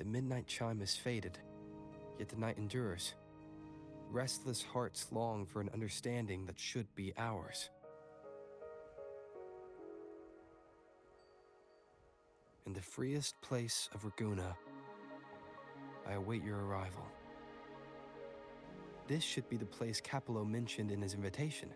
The midnight chime has faded, yet the night endures. Restless hearts long for an understanding that should be ours. In the freest place of Raguna, I await your arrival. This should be the place Capello mentioned in his invitation.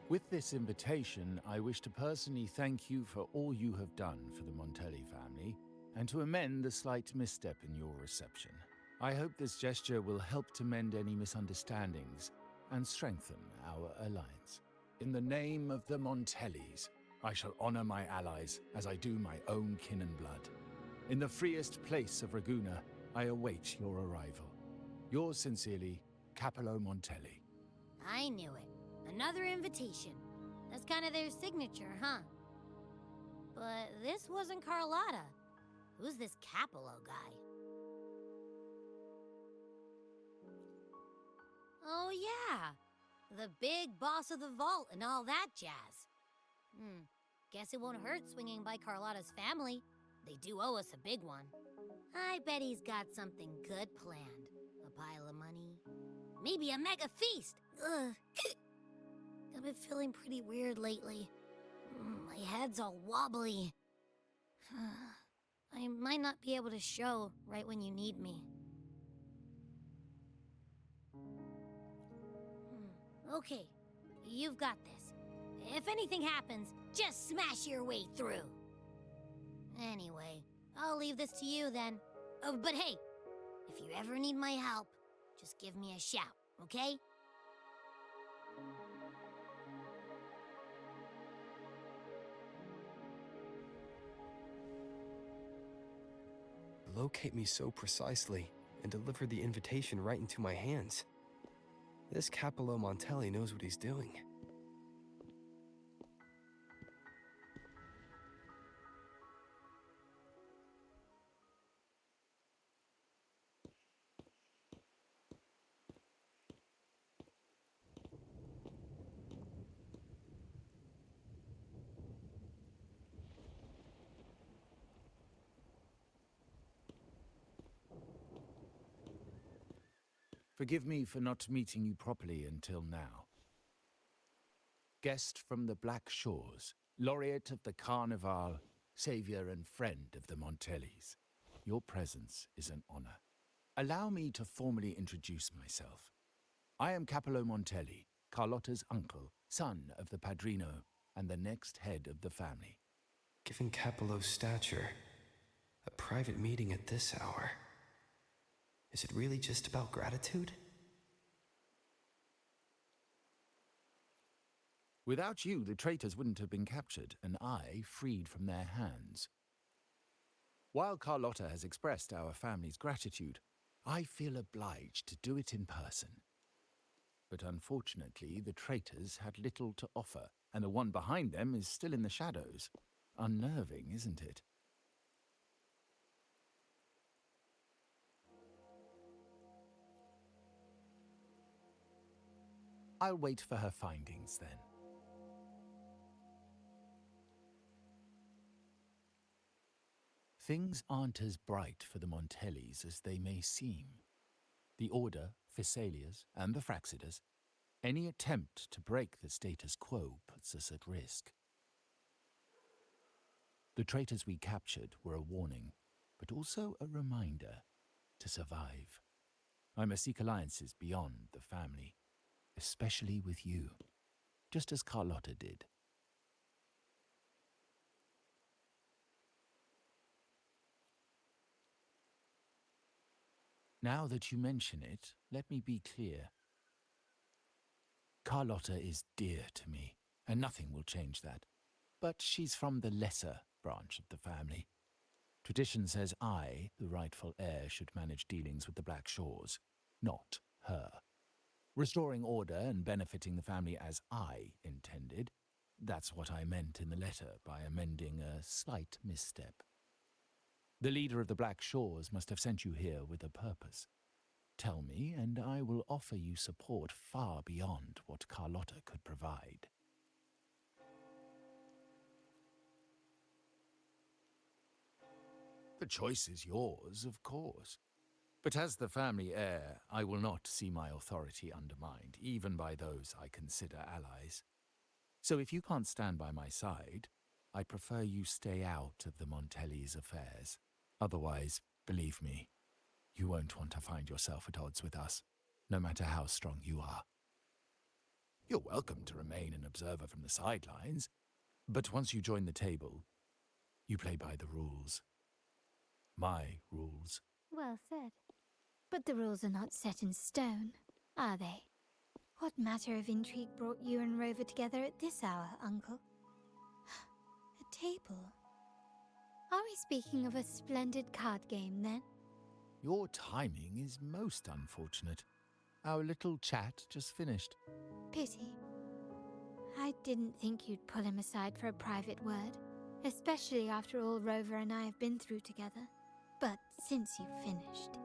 With this invitation, I wish to personally thank you for all you have done for the Montelli family, and to amend the slight misstep in your reception. I hope this gesture will help to mend any misunderstandings and strengthen our alliance. In the name of the Montellis, I shall honor my allies as I do my own kin and blood. In the freest place of Raguna, I await your arrival. Yours sincerely, Capello Montelli. I knew it. Another invitation. That's kind of their signature, huh? But this wasn't Carlotta. Who's this Capello guy? Oh yeah, the big boss of the vault and all that jazz. Guess it won't hurt swinging by Carlotta's family. They do owe us a big one. I bet he's got something good planned. A pile of money. Maybe a mega feast. Ugh. I've been feeling pretty weird lately. My head's all wobbly. I might not be able to show right when you need me. Okay, you've got this. If anything happens, just smash your way through. Anyway, I'll leave this to you then. Oh, but hey, if you ever need my help, just give me a shout, okay? Locate me so precisely and deliver the invitation right into my hands. This Capello Montelli knows what he's doing. Forgive me for not meeting you properly until now. Guest from the Black Shores, laureate of the Carnival, savior and friend of the Montellis. Your presence is an honor. Allow me to formally introduce myself. I am Capello Montelli, Carlotta's uncle, son of the Padrino, and the next head of the family. Given Capello's stature, a private meeting at this hour. Is it really just about gratitude? Without you, the traitors wouldn't have been captured, and I freed from their hands. While Carlotta has expressed our family's gratitude, I feel obliged to do it in person. But unfortunately, the traitors had little to offer, and the one behind them is still in the shadows. Unnerving, isn't it? I'll wait for her findings, then. Things aren't as bright for the Montellis as they may seem. The Order, Physaelias, and the Fraxidas, any attempt to break the status quo puts us at risk. The traitors we captured were a warning, but also a reminder to survive. I must seek alliances beyond the family. Especially with you, just as Carlotta did. Now that you mention it, let me be clear. Carlotta is dear to me, and nothing will change that. But she's from the lesser branch of the family. Tradition says I, the rightful heir, should manage dealings with the Black Shores, not her. Restoring order and benefiting the family as I intended, that's what I meant in the letter by amending a slight misstep. The leader of the Black Shores must have sent you here with a purpose. Tell me, and I will offer you support far beyond what Carlotta could provide. The choice is yours, of course. But as the family heir, I will not see my authority undermined, even by those I consider allies. So if you can't stand by my side, I prefer you stay out of the Montelli's affairs. Otherwise, believe me, you won't want to find yourself at odds with us, no matter how strong you are. You're welcome to remain an observer from the sidelines, but once you join the table, you play by the rules. My rules. Well said. But the rules are not set in stone, are they? What matter of intrigue brought you and Rover together at this hour, Uncle? A table? Are we speaking of a splendid card game, then? Your timing is most unfortunate. Our little chat just finished. Pity. I didn't think you'd pull him aside for a private word, especially after all Rover and I have been through together. But since you've finished,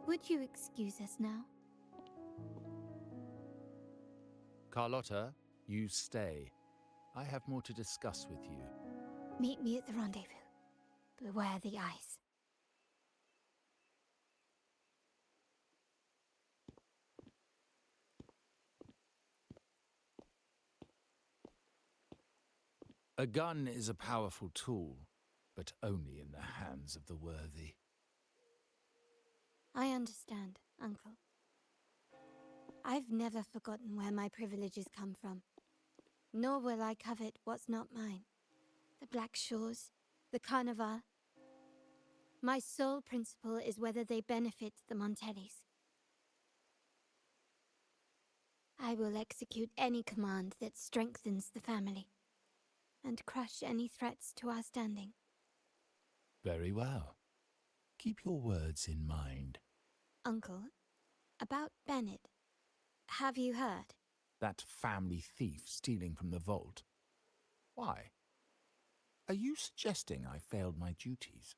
would you excuse us now? Carlotta, you stay. I have more to discuss with you. Meet me at the rendezvous. Beware the ice. A gun is a powerful tool, but only in the hands of the worthy. I understand, Uncle. I've never forgotten where my privileges come from. Nor will I covet what's not mine. The Black Shores, the Carnival. My sole principle is whether they benefit the Montellis. I will execute any command that strengthens the family, and crush any threats to our standing. Very well. Keep your words in mind. Uncle, about Bennett, have you heard? That family thief stealing from the vault. Why? Are you suggesting I failed my duties?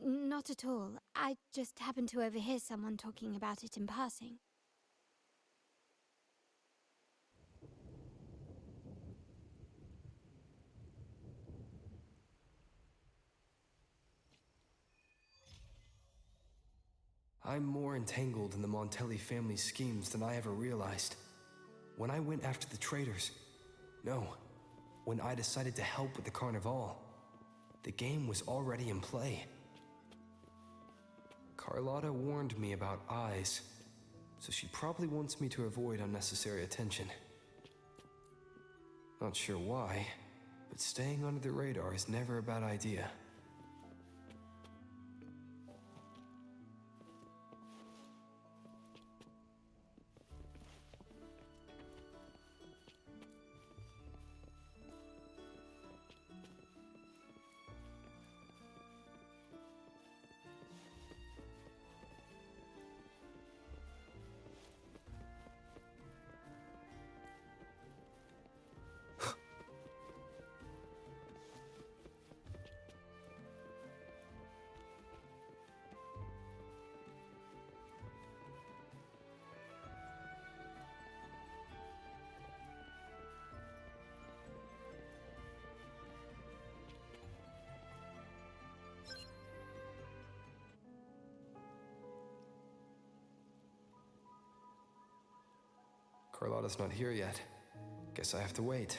Not at all. I just happened to overhear someone talking about it in passing. I'm more entangled in the Montelli family's schemes than I ever realized. When I went after the traitors, no, when I decided to help with the Carnival, the game was already in play. Carlotta warned me about eyes, so she probably wants me to avoid unnecessary attention. Not sure why, but staying under the radar is never a bad idea. Carlotta's not here yet. Guess I have to wait.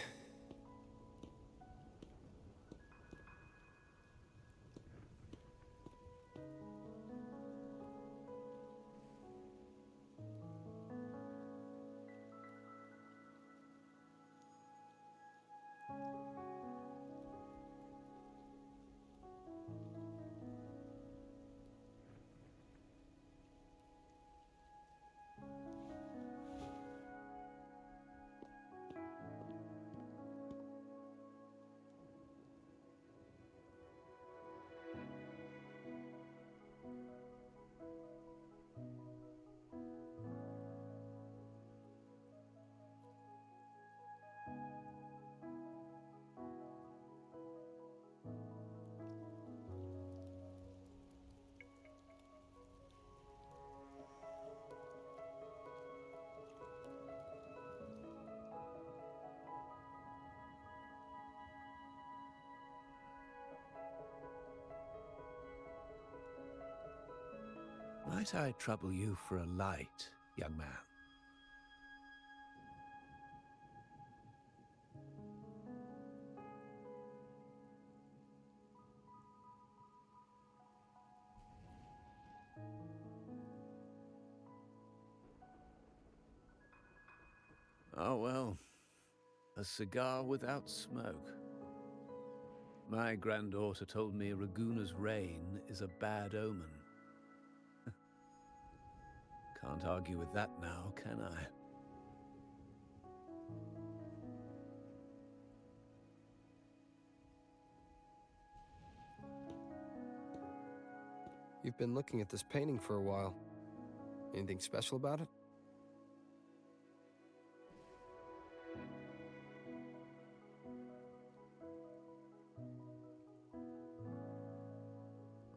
Might I trouble you for a light, young man? Oh well, a cigar without smoke. My granddaughter told me Raguna's rain is a bad omen. Can't argue with that now, can I? You've been looking at this painting for a while. Anything special about it?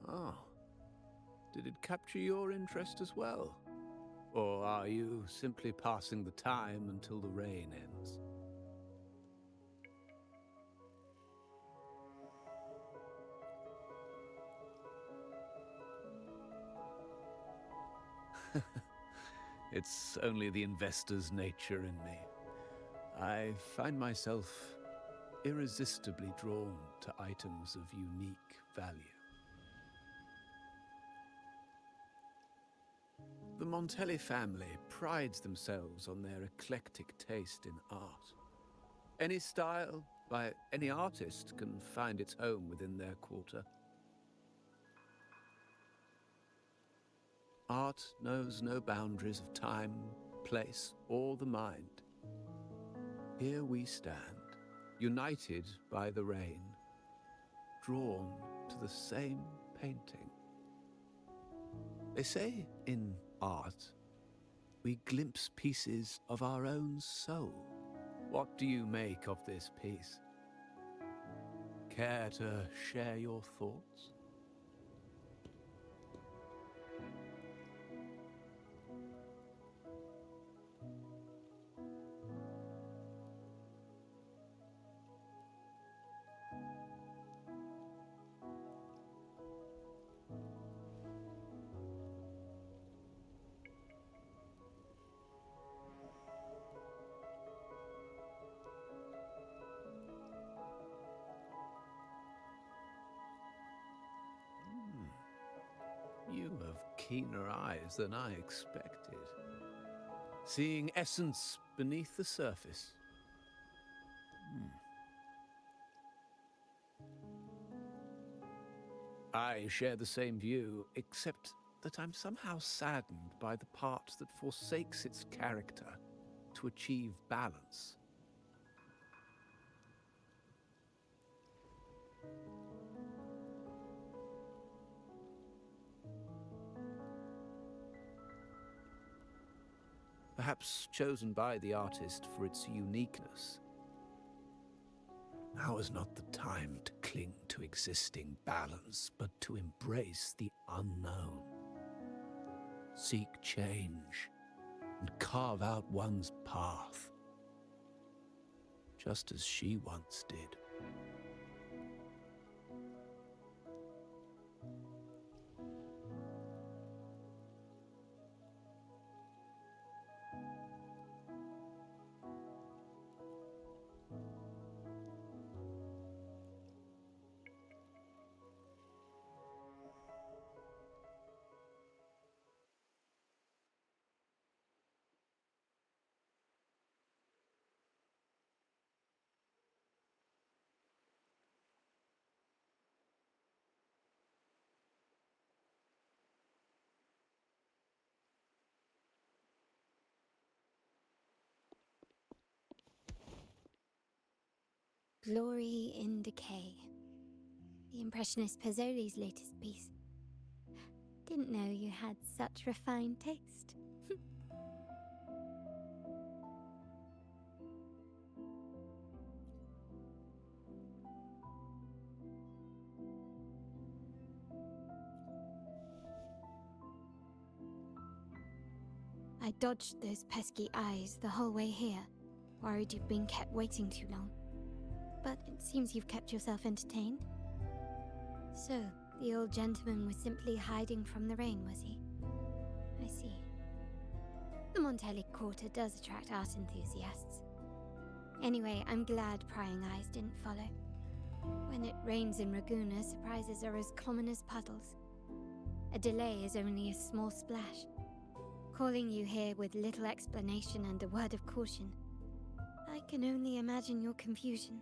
Oh. Did it capture your interest as well? Or are you simply passing the time until the rain ends? It's only the investor's nature in me. I find myself irresistibly drawn to items of unique value. The Montelli family prides themselves on their eclectic taste in art. Any style, by any artist, can find its home within their quarter. Art knows no boundaries of time, place, or the mind. Here we stand, united by the rain, drawn to the same painting. They say in art, we glimpse pieces of our own soul. What do you make of this piece? Care to share your thoughts? You have keener eyes than I expected. Seeing essence beneath the surface. I share the same view, except that I'm somehow saddened by the part that forsakes its character to achieve balance. Perhaps chosen by the artist for its uniqueness. Now is not the time to cling to existing balance, but to embrace the unknown. Seek change and carve out one's path, just as she once did. Glory in Decay. The Impressionist Pazzoli's latest piece. Didn't know you had such refined taste. I dodged those pesky eyes the whole way here, worried you'd been kept waiting too long. But it seems you've kept yourself entertained. So, the old gentleman was simply hiding from the rain, was he? I see. The Montelli Quarter does attract art enthusiasts. Anyway, I'm glad prying eyes didn't follow. When it rains in Ragusa, surprises are as common as puddles. A delay is only a small splash. Calling you here with little explanation and a word of caution. I can only imagine your confusion.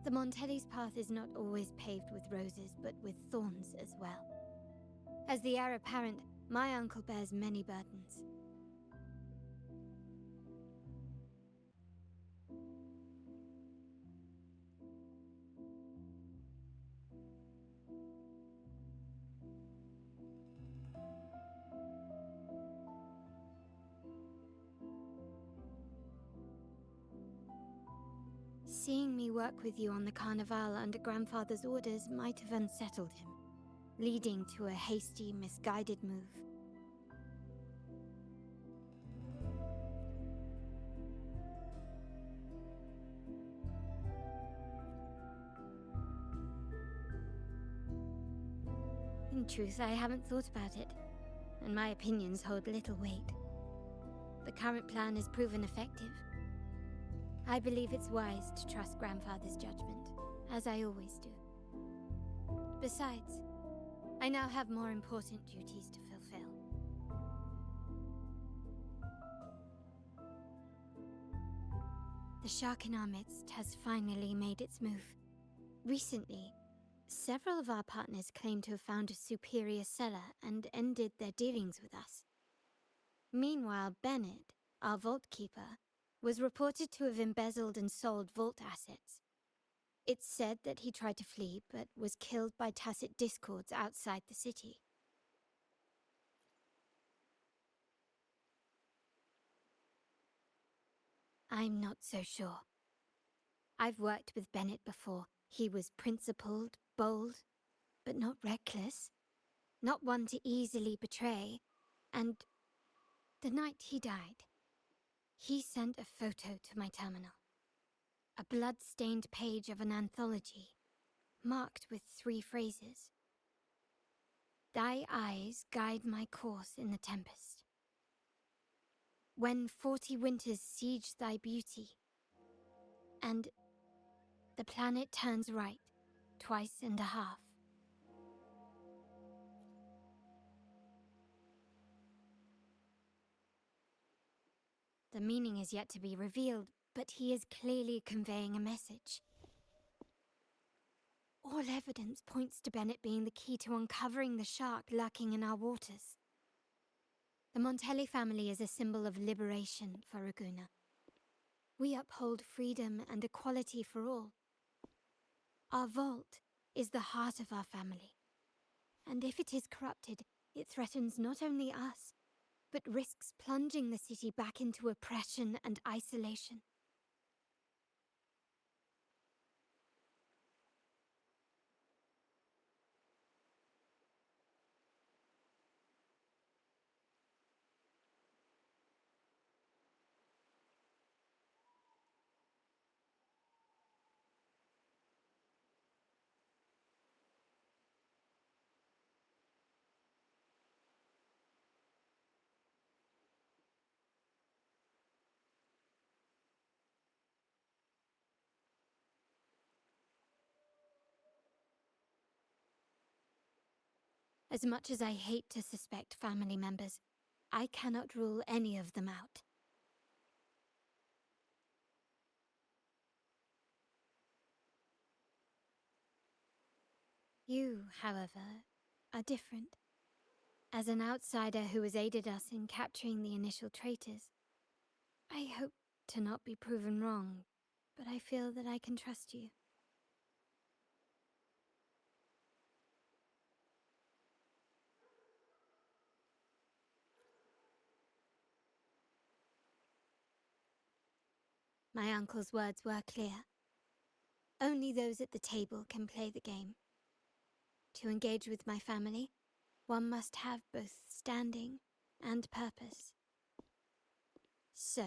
The Montelli's path is not always paved with roses, but with thorns as well. As the heir apparent, my uncle bears many burdens. Seeing me work with you on the Carnival under Grandfather's orders might have unsettled him, leading to a hasty, misguided move. In truth, I haven't thought about it, and my opinions hold little weight. The current plan has proven effective. I believe it's wise to trust Grandfather's judgment, as I always do. Besides, I now have more important duties to fulfill. The shark in our midst has finally made its move. Recently, several of our partners claimed to have found a superior seller and ended their dealings with us. Meanwhile, Bennett, our vault keeper, was reported to have embezzled and sold vault assets. It's said that he tried to flee, but was killed by tacit discords outside the city. I'm not so sure. I've worked with Bennett before. He was principled, bold, but not reckless. Not one to easily betray. And the night he died, he sent a photo to my terminal. A blood-stained page of an anthology, marked with 3 phrases. Thy eyes guide my course in the tempest. When 40 winters siege thy beauty, and the planet turns right, 2.5 times. The meaning is yet to be revealed, but he is clearly conveying a message. All evidence points to Bennett being the key to uncovering the shark lurking in our waters. The Montelli family is a symbol of liberation for Ragusa. We uphold freedom and equality for all. Our vault is the heart of our family, and if it is corrupted, it threatens not only us, but risks plunging the city back into oppression and isolation. As much as I hate to suspect family members, I cannot rule any of them out. You, however, are different. As an outsider who has aided us in capturing the initial traitors, I hope to not be proven wrong, but I feel that I can trust you. My uncle's words were clear. Only those at the table can play the game. To engage with my family, one must have both standing and purpose. So,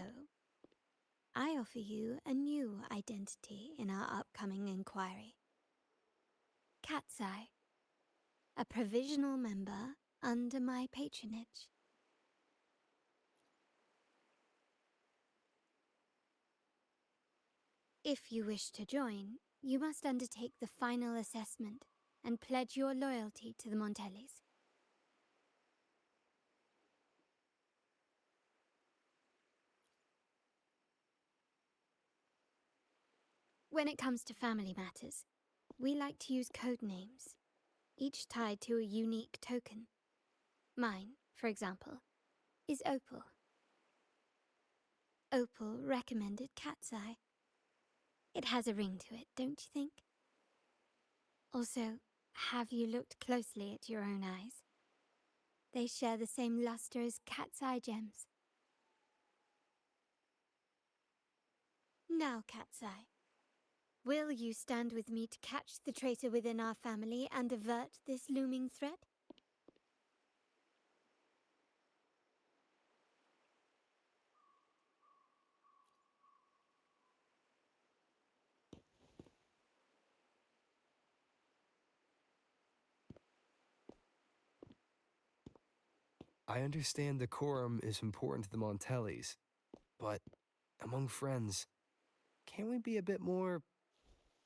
I offer you a new identity in our upcoming inquiry. Cat's Eye, a provisional member under my patronage. If you wish to join, you must undertake the final assessment and pledge your loyalty to the Montellis. When it comes to family matters, we like to use code names, each tied to a unique token. Mine, for example, is Opal. Opal recommended Cat's Eye. It has a ring to it, don't you think? Also, have you looked closely at your own eyes? They share the same luster as Cat's Eye gems. Now, Cat's Eye, will you stand with me to catch the traitor within our family and avert this looming threat? I understand decorum is important to the Montellis, but among friends, can't we be a bit more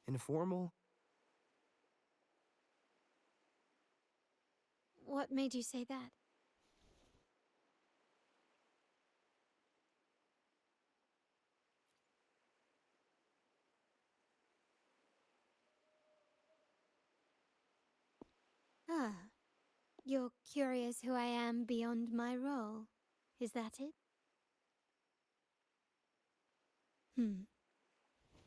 informal? What made you say that? Ah, you're curious who I am beyond my role. Is that it?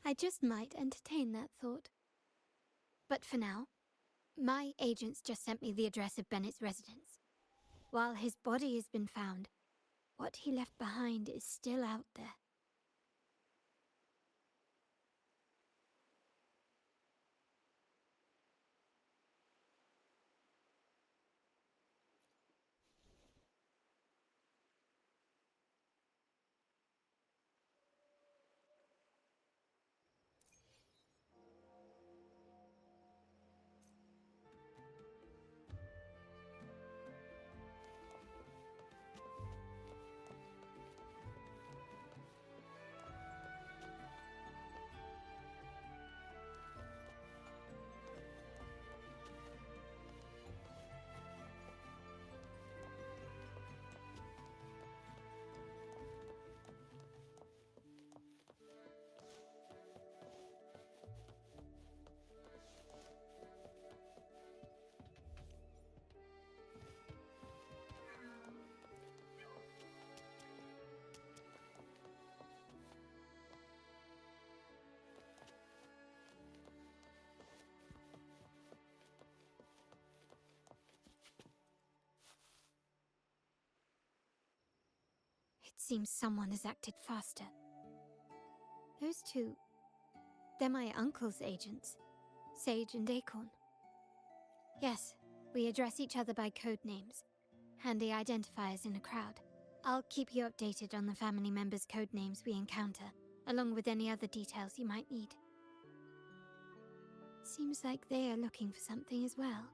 I just might entertain that thought. But for now, my agents just sent me the address of Bennett's residence. While his body has been found, what he left behind is still out there. It seems someone has acted faster. Those two, they're my uncle's agents, Sage and Acorn. Yes, we address each other by code names, handy identifiers in a crowd. I'll keep you updated on the family members' code names we encounter, along with any other details you might need. Seems like they are looking for something as well.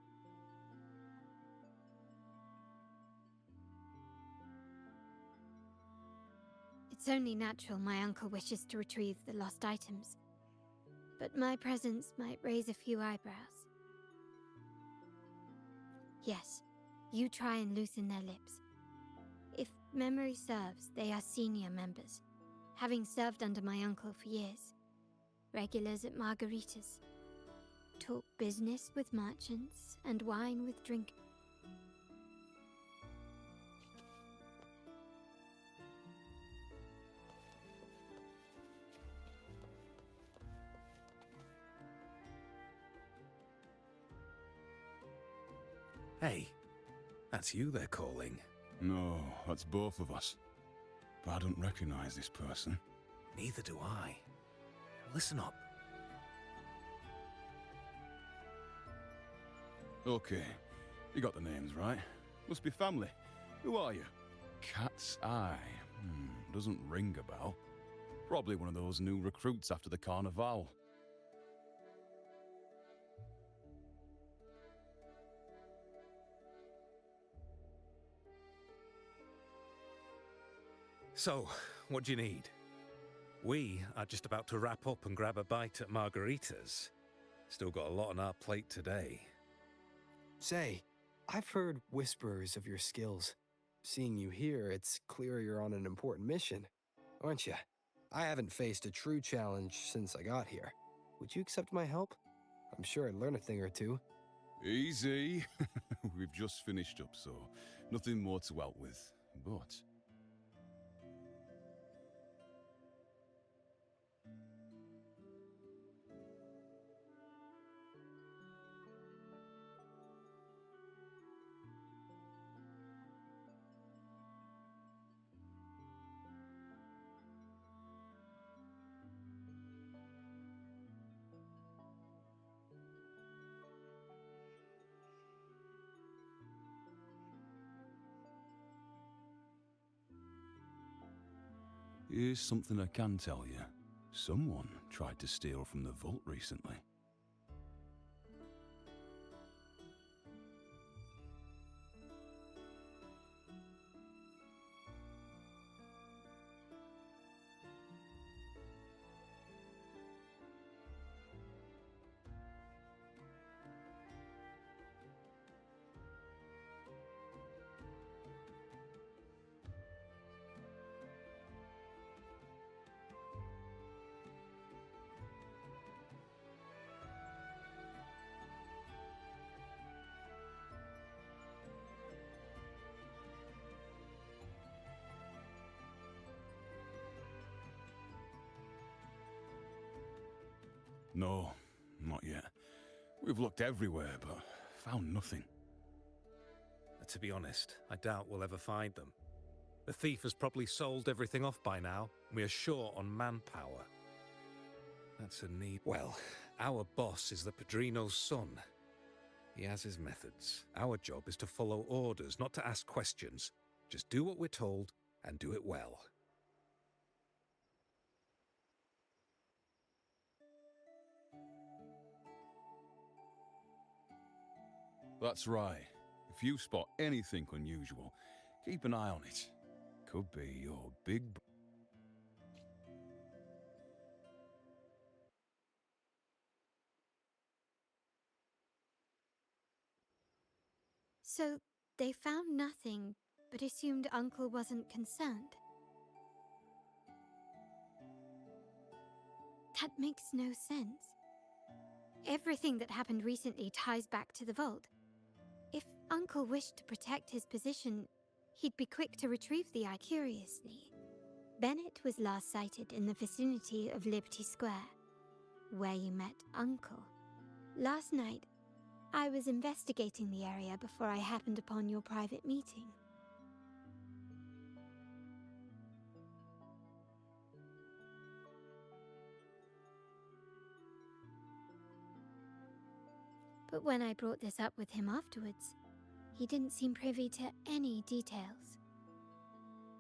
It's only natural my uncle wishes to retrieve the lost items, but my presence might raise a few eyebrows. Yes, you try and loosen their lips. If memory serves, they are senior members, having served under my uncle for years. Regulars at margaritas. Talk business with merchants and wine with drinkers. Hey, that's you they're calling. No, that's both of us. But I don't recognize this person. Neither do I. Listen up. Okay, you got the names right. Must be family. Who are you? Cat's Eye. Doesn't ring a bell. Probably one of those new recruits after the Carnival. So, what do you need? We are just about to wrap up and grab a bite at Margarita's. Still got a lot on our plate today. Say, I've heard whispers of your skills. Seeing you here, it's clear you're on an important mission, aren't you? I haven't faced a true challenge since I got here. Would you accept my help? I'm sure I'd learn a thing or two. Easy. We've just finished up, so nothing more to help with. But here's something I can tell you. Someone tried to steal from the vault recently. No, not yet. We've looked everywhere, but found nothing. To be honest, I doubt we'll ever find them. The thief has probably sold everything off by now. We are short on manpower. That's a need. Well, our boss is the Padrino's son. He has his methods. Our job is to follow orders, not to ask questions. Just do what we're told and do it well. That's right. If you spot anything unusual, keep an eye on it. Could be your big... So, they found nothing, but assumed Uncle wasn't concerned. That makes no sense. Everything that happened recently ties back to the vault. If Uncle wished to protect his position, he'd be quick to retrieve the eye. Curiously, Bennett was last sighted in the vicinity of Liberty Square, where you met Uncle. Last night, I was investigating the area before I happened upon your private meeting. But when I brought this up with him afterwards, he didn't seem privy to any details.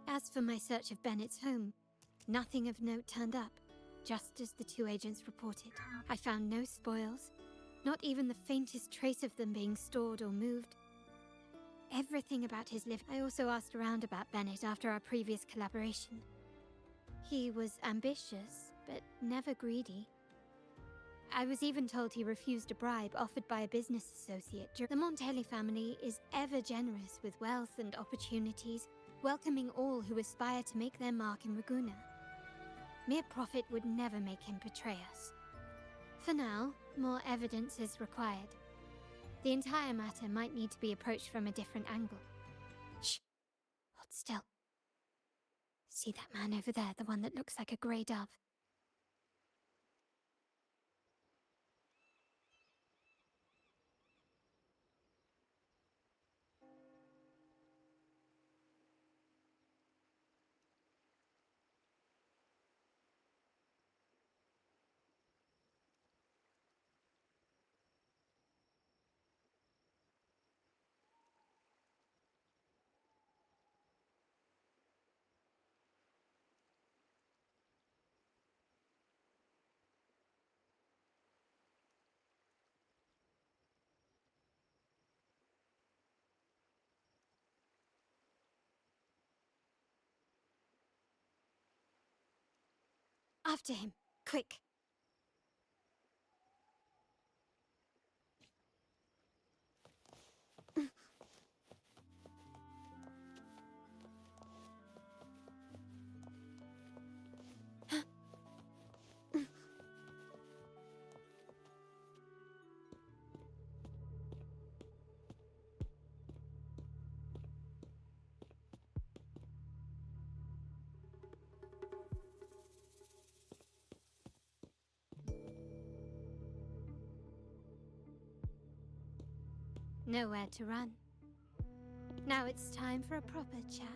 As for my search of Bennett's home, nothing of note turned up, just as the two agents reported. I found no spoils, not even the faintest trace of them being stored or moved. Everything about his life. I also asked around about Bennett after our previous collaboration. He was ambitious, but never greedy. I was even told he refused a bribe offered by a business associate. The Montelli family is ever generous with wealth and opportunities, welcoming all who aspire to make their mark in Ragusa. Mere profit would never make him betray us. For now, more evidence is required. The entire matter might need to be approached from a different angle. Shh! Hold still. See that man over there, the one that looks like a grey dove? After him, quick. Nowhere to run. Now it's time for a proper chat.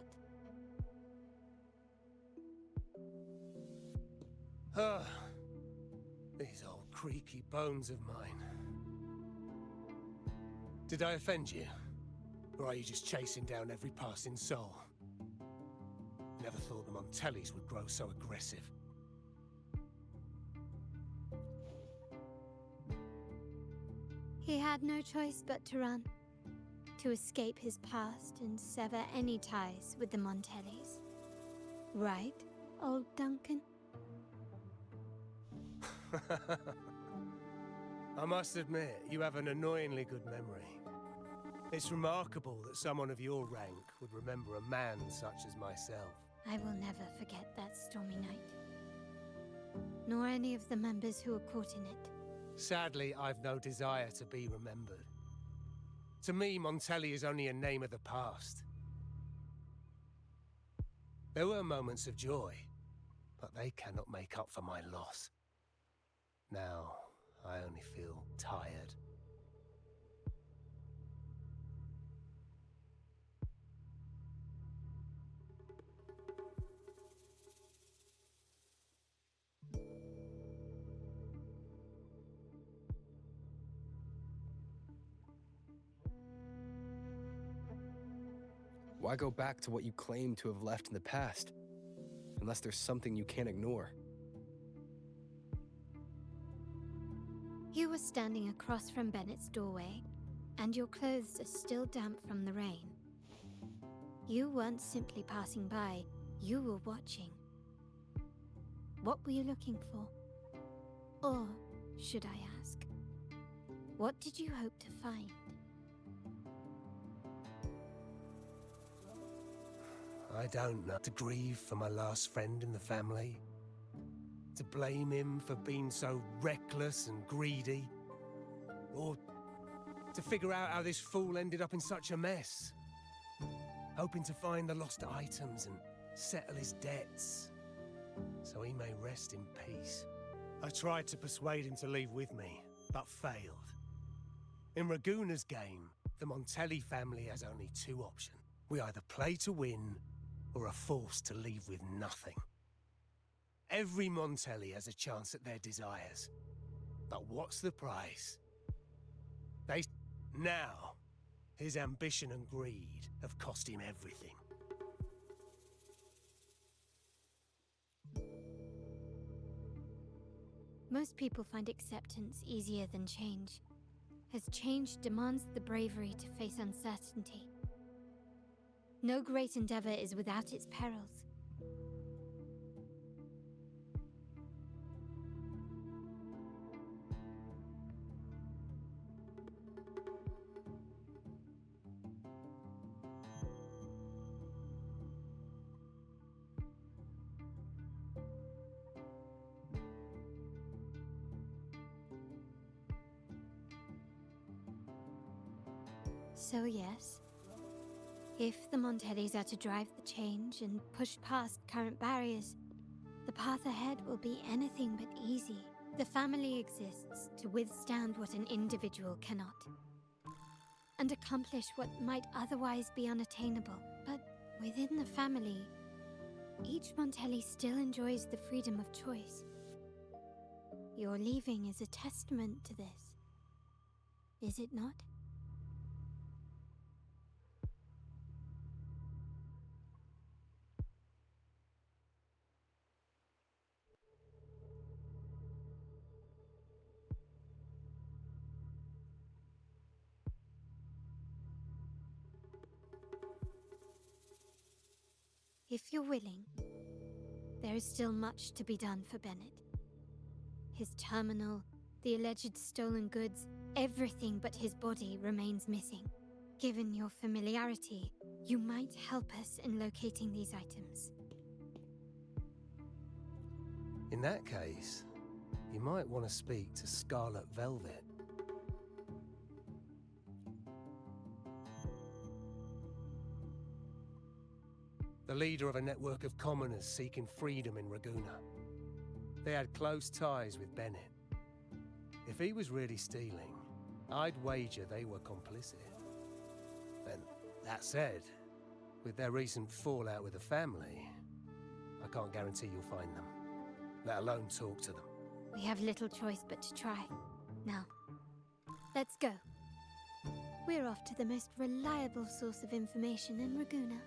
Ah, these old creaky bones of mine. Did I offend you? Or are you just chasing down every passing soul? Never thought the Montellis would grow so aggressive. He had no choice but to run, to escape his past and sever any ties with the Montellis. Right, old Duncan? I must admit, you have an annoyingly good memory. It's remarkable that someone of your rank would remember a man such as myself. I will never forget that stormy night. Nor any of the members who were caught in it. Sadly, I've no desire to be remembered. To me, Montelli is only a name of the past. There were moments of joy, but they cannot make up for my loss. Now, I only feel tired. Why go back to what you claim to have left in the past? Unless there's something you can't ignore. You were standing across from Bennett's doorway, and your clothes are still damp from the rain. You weren't simply passing by, you were watching. What were you looking for? Or, should I ask, what did you hope to find? I don't know. To grieve for my last friend in the family? To blame him for being so reckless and greedy? Or to figure out how this fool ended up in such a mess? Hoping to find the lost items and settle his debts, so he may rest in peace. I tried to persuade him to leave with me, but failed. In Raguna's game, the Montelli family has only two options. We either play to win, or are forced to leave with nothing. Every Montelli has a chance at their desires. But what's the price? Now, his ambition and greed have cost him everything. Most people find acceptance easier than change, as change demands the bravery to face uncertainty. No great endeavor is without its perils. So yes, if the Montellis are to drive the change and push past current barriers, the path ahead will be anything but easy. The family exists to withstand what an individual cannot, and accomplish what might otherwise be unattainable. But within the family, each Montelli still enjoys the freedom of choice. Your leaving is a testament to this, is it not? If you're willing, there is still much to be done for Bennett. His terminal, the alleged stolen goods, everything but his body remains missing. Given your familiarity, you might help us in locating these items. In that case, you might want to speak to Scarlet Velvet. The leader of a network of commoners seeking freedom in Raguna. They had close ties with Bennett. If he was really stealing, I'd wager they were complicit. And that said, with their recent fallout with the family, I can't guarantee you'll find them, let alone talk to them. We have little choice but to try. Now, let's go. We're off to the most reliable source of information in Raguna.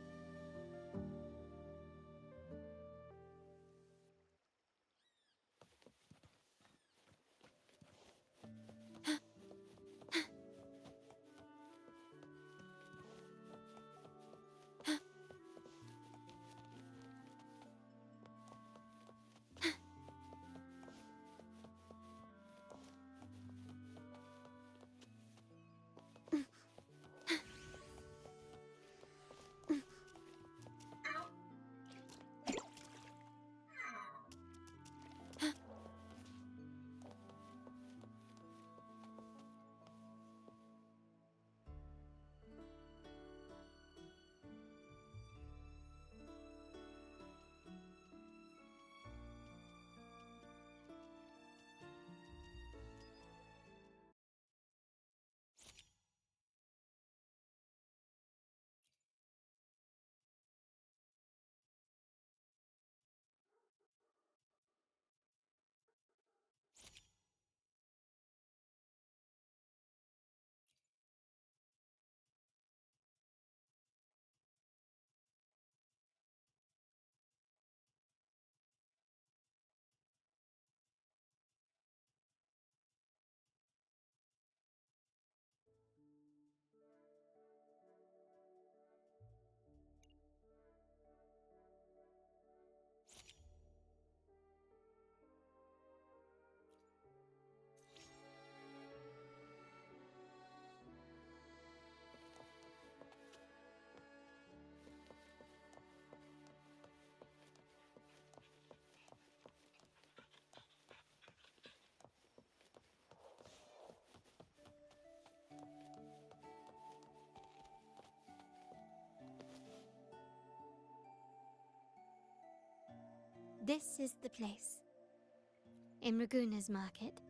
This is the place. In Raguna's market,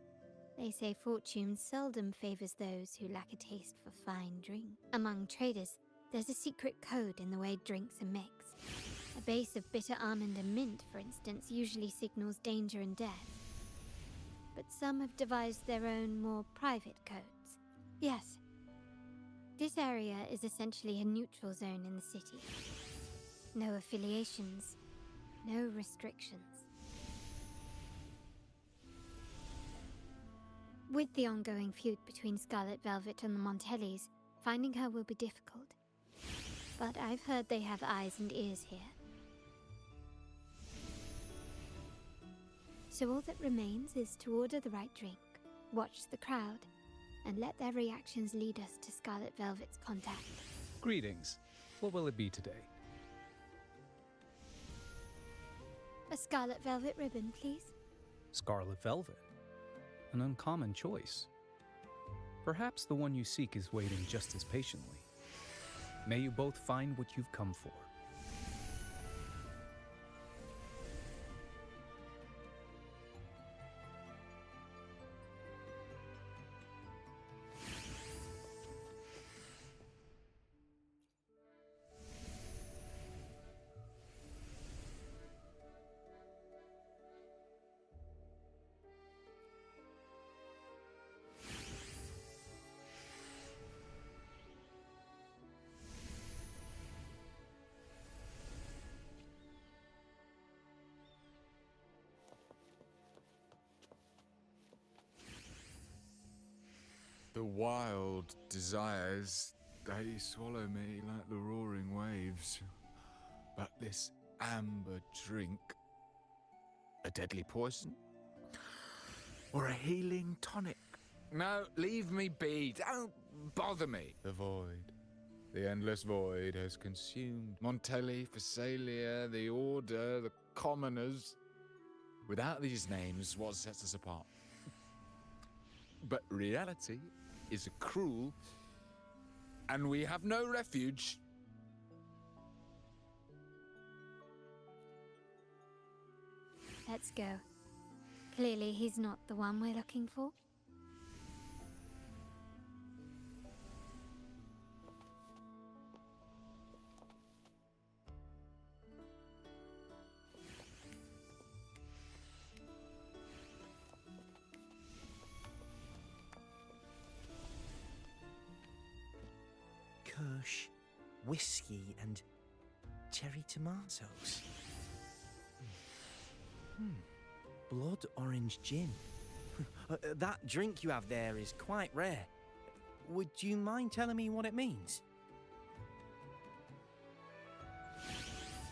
they say fortune seldom favors those who lack a taste for fine drink. Among traders, there's a secret code in the way drinks are mixed. A base of bitter almond and mint, for instance, usually signals danger and death. But some have devised their own, more private codes. Yes, this area is essentially a neutral zone in the city. No affiliations, no restrictions. With the ongoing feud between Scarlet Velvet and the Montellis, finding her will be difficult. But I've heard they have eyes and ears here. So all that remains is to order the right drink, watch the crowd, and let their reactions lead us to Scarlet Velvet's contact. Greetings. What will it be today? A Scarlet Velvet ribbon, please. Scarlet Velvet. An uncommon choice. Perhaps the one you seek is waiting just as patiently. May you both find what you've come for. The wild desires, they swallow me like the roaring waves. But this amber drink, A deadly poison? Or a healing tonic? No, leave me be. Don't bother me. The void. The endless void has consumed Montelli, Phasalia, the Order, the Commoners. Without these names, what sets us apart? But reality is cruel, and we have no refuge. Let's go. Clearly, he's not the one we're looking for. Kirsch, whiskey, and cherry tomatoes. Blood orange gin. That drink you have there is quite rare. Would you mind telling me what it means?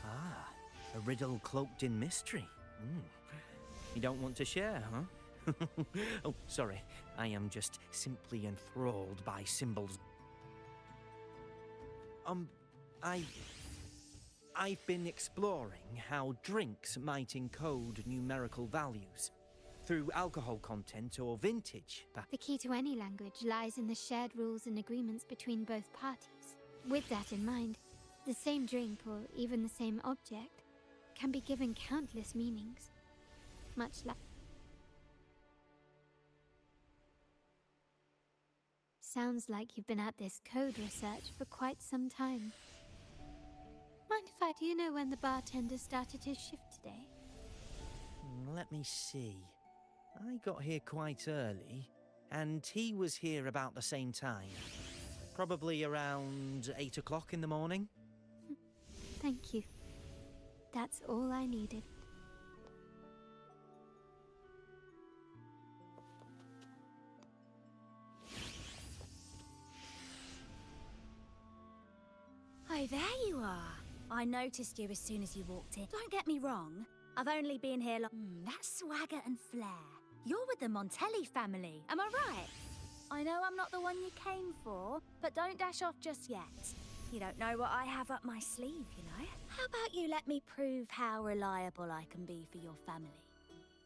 Ah, a riddle cloaked in mystery. You don't want to share, huh? Oh, sorry. I am just simply enthralled by symbols. I've been exploring how drinks might encode numerical values through alcohol content or vintage. The key to any language lies in the shared rules and agreements between both parties. With that in mind, the same drink or even the same object can be given countless meanings. Much like... Sounds like you've been at this code research for quite some time. Mind if do you know when the bartender started his shift today? Let me see. I got here quite early, and he was here about the same time. Probably around 8 o'clock in the morning. Thank you. That's all I needed. Oh, there you are. I noticed you as soon as you walked in. Don't get me wrong, I've only been here that swagger and flair. You're with the Montelli family, am I right? I know I'm not the one you came for, but don't dash off just yet. You don't know what I have up my sleeve, you know? How about you let me prove how reliable I can be for your family?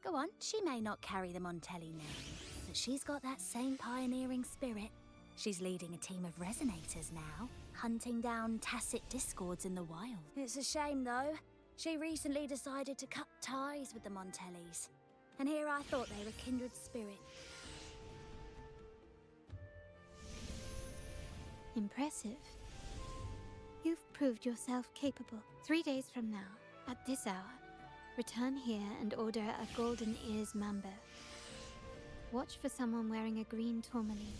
Go on, she may not carry the Montelli name, but she's got that same pioneering spirit. She's leading a team of resonators now, hunting down tacit discords in the wild. It's a shame, though. She recently decided to cut ties with the Montellis. And here I thought they were kindred spirit. Impressive. You've proved yourself capable. 3 days from now, at this hour, return here and order a golden ears mambo. Watch for someone wearing a green tourmaline.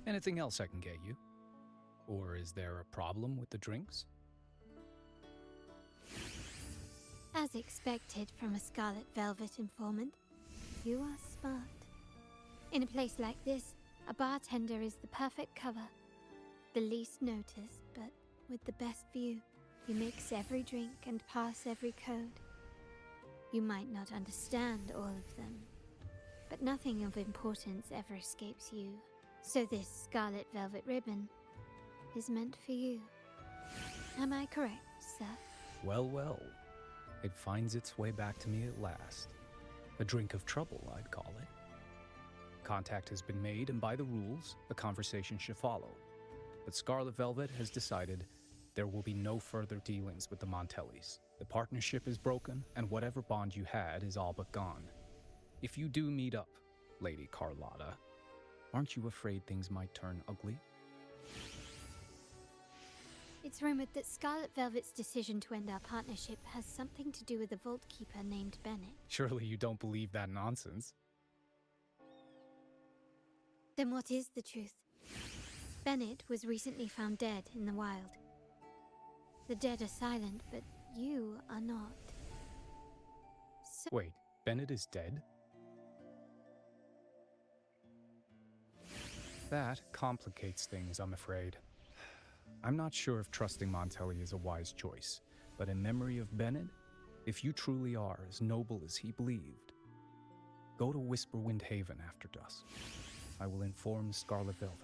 Anything else I can get you? Or is there a problem with the drinks? As expected from a Scarlet Velvet informant, you are smart. In a place like this, a bartender is the perfect cover. The least noticed, but with the best view. You mix every drink and pass every code. You might not understand all of them, but nothing of importance ever escapes you. So this scarlet velvet ribbon is meant for you. Am I correct, sir? Well, well. It finds its way back to me at last. A drink of trouble, I'd call it. Contact has been made, and by the rules, a conversation should follow. But Scarlet Velvet has decided there will be no further dealings with the Montellis. The partnership is broken, and whatever bond you had is all but gone. If you do meet up, Lady Carlotta, aren't you afraid things might turn ugly? It's rumored that Scarlet Velvet's decision to end our partnership has something to do with a vault keeper named Bennett. Surely you don't believe that nonsense. Then what is the truth? Bennett was recently found dead in the wild. The dead are silent, but you are not. So Wait, Bennett is dead? That complicates things, I'm afraid. I'm not sure if trusting Montelli is a wise choice, but in memory of Bennett, if you truly are as noble as he believed, go to Whisperwind Haven after dusk. I will inform Scarlet Velvet.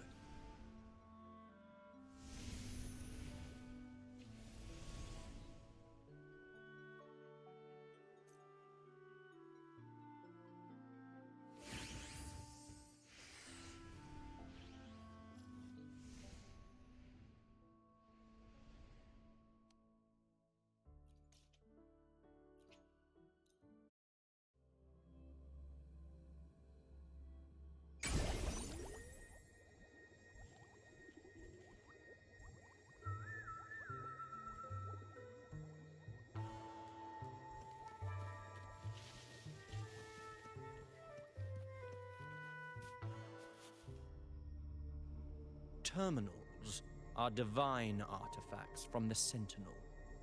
Terminals are divine artifacts from the Sentinel,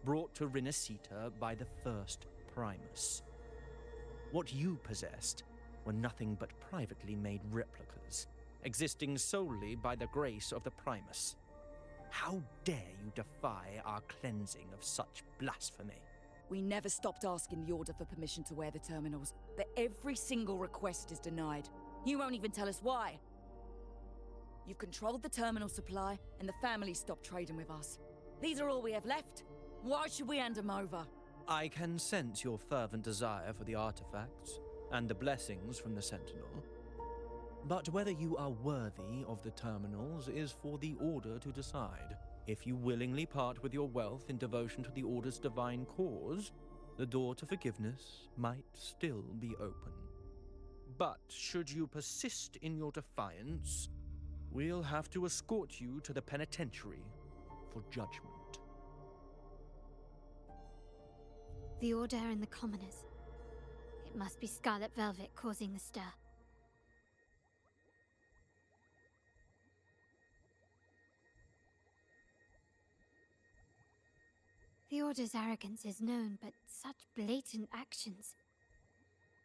brought to Rinasita by the first Primus. What you possessed were nothing but privately made replicas, existing solely by the grace of the Primus. How dare you defy our cleansing of such blasphemy? We never stopped asking the Order for permission to wear the terminals, but every single request is denied. You won't even tell us why. You've controlled the terminal supply, and the family stopped trading with us. These are all we have left. Why should we hand them over? I can sense your fervent desire for the artifacts and the blessings from the Sentinel. But whether you are worthy of the terminals is for the Order to decide. If you willingly part with your wealth in devotion to the Order's divine cause, the door to forgiveness might still be open. But should you persist in your defiance, we'll have to escort you to the penitentiary for judgment. the Order and the commoners. It must be Scarlet Velvet causing the stir. The Order's arrogance is known, but such blatant actions.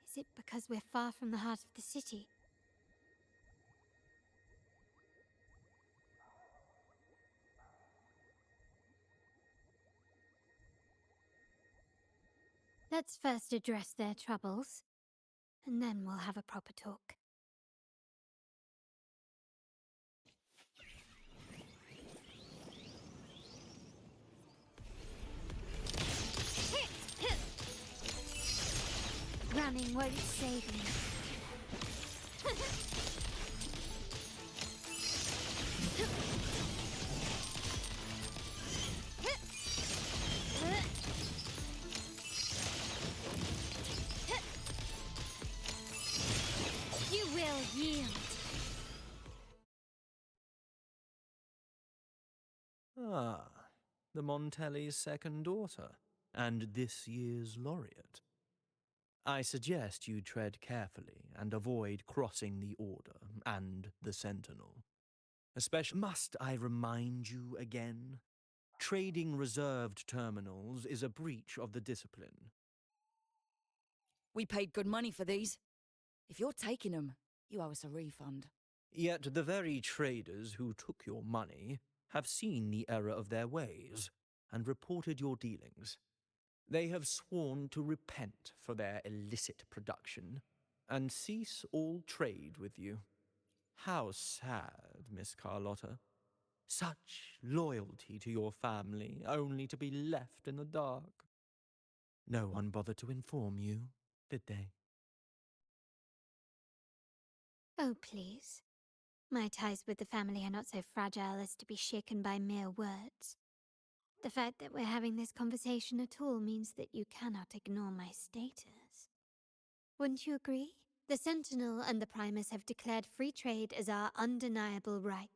Is it because we're far from the heart of the city? Let's first address their troubles, and then we'll have a proper talk. Running won't save me. You will yield. Ah, the Montelli's second daughter, and this year's laureate. I suggest you tread carefully and avoid crossing the Order and the Sentinel. Especially, must I remind you again? Trading reserved terminals is a breach of the discipline. We paid good money for these. If you're taking them, you owe us a refund. Yet the very traders who took your money have seen the error of their ways and reported your dealings. They have sworn to repent for their illicit production and cease all trade with you. How sad, Miss Carlotta. Such loyalty to your family, only to be left in the dark. No one bothered to inform you, did they? Oh, please. My ties with the family are not so fragile as to be shaken by mere words. The fact that we're having this conversation at all means that you cannot ignore my status. Wouldn't you agree? The Sentinel and the Primus have declared free trade as our undeniable right.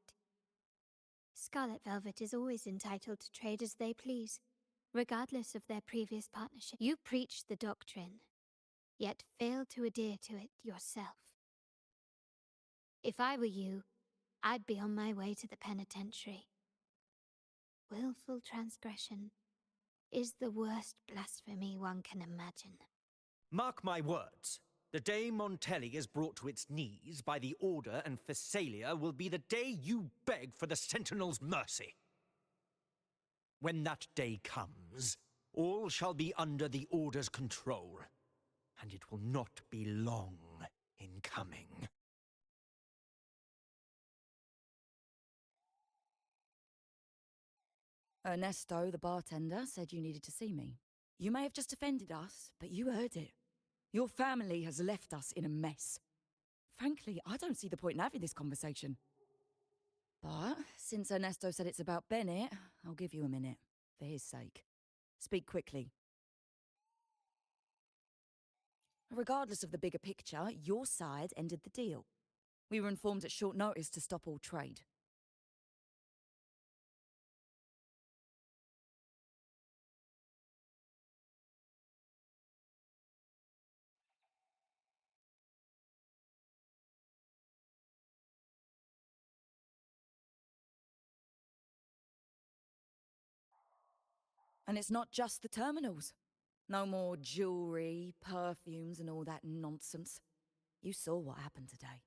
Scarlet Velvet is always entitled to trade as they please, regardless of their previous partnership. You preach the doctrine, yet fail to adhere to it yourself. If I were you, I'd be on my way to the penitentiary. Willful transgression is the worst blasphemy one can imagine. Mark my words. The day Montelli is brought to its knees by the Order and Phasalia will be the day you beg for the Sentinel's mercy. When that day comes, all shall be under the Order's control, and it will not be long in coming. Ernesto, the bartender, said you needed to see me. You may have just offended us, but you heard it. Your family has left us in a mess. Frankly, I don't see the point in having this conversation. But since Ernesto said it's about Bennett, I'll give you a minute, for his sake. Speak quickly. Regardless of the bigger picture, your side ended the deal. We were informed at short notice to stop all trade. And it's not just the terminals. No more jewelry, perfumes, and all that nonsense. You saw what happened today.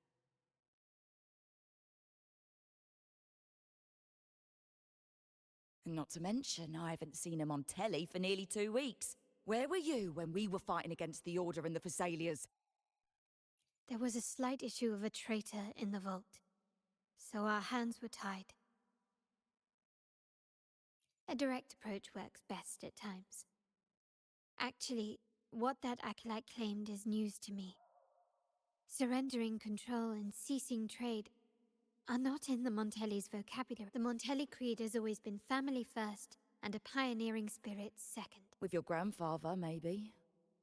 And not to mention, I haven't seen him on telly for nearly 2 weeks. Where were you when we were fighting against the Order and the Phasalias? There was a slight issue of a traitor in the vault, so our hands were tied. A direct approach works best at times. Actually, what that acolyte claimed is news to me. Surrendering control and ceasing trade are not in the Montelli's vocabulary. The Montelli creed has always been family first and a pioneering spirit second. With your grandfather, maybe.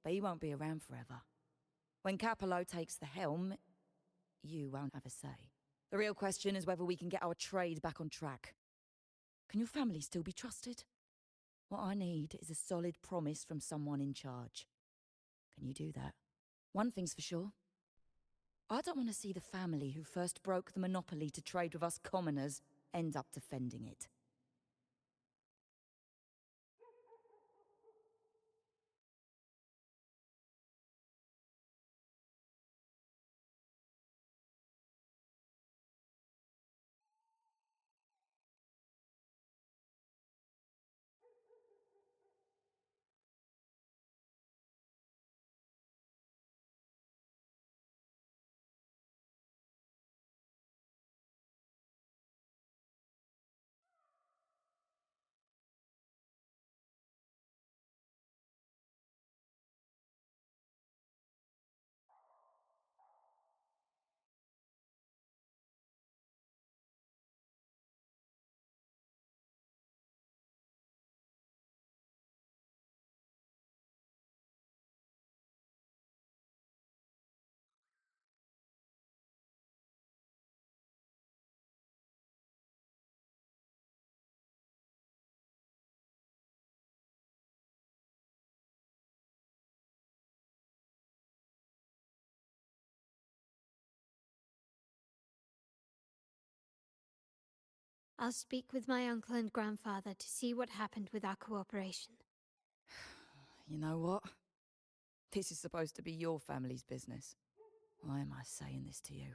But he won't be around forever. When Capello takes the helm, you won't have a say. The real question is whether we can get our trade back on track. Can your family still be trusted? What I need is a solid promise from someone in charge. Can you do that? One thing's for sure. I don't want to see the family who first broke the monopoly to trade with us commoners end up defending it. I'll speak with my uncle and grandfather to see what happened with our cooperation. You know what? This is supposed to be your family's business. Why am I saying this to you?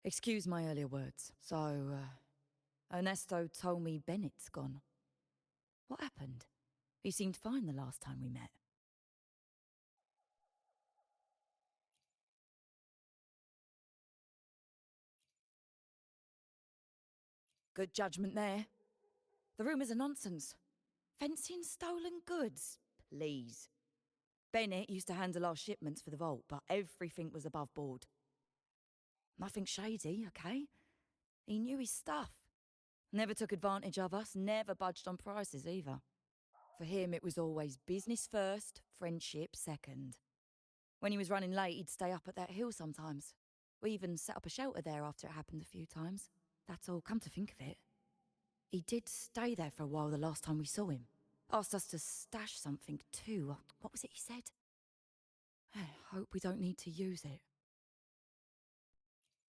Excuse my earlier words. So, Ernesto told me Bennett's gone. What happened? He seemed fine the last time we met. Good judgment there. The rumours are nonsense. Fencing stolen goods? Please. Bennett used to handle our shipments for the vault, but everything was above board. Nothing shady, okay? He knew his stuff. Never took advantage of us, never budged on prices either. For him, it was always business first, friendship second. When he was running late, he'd stay up at that hill sometimes. We even set up a shelter there after it happened a few times. That's all, come to think of it. He did stay there for a while the last time we saw him. Asked us to stash something too. What was it he said? Hope we don't need to use it.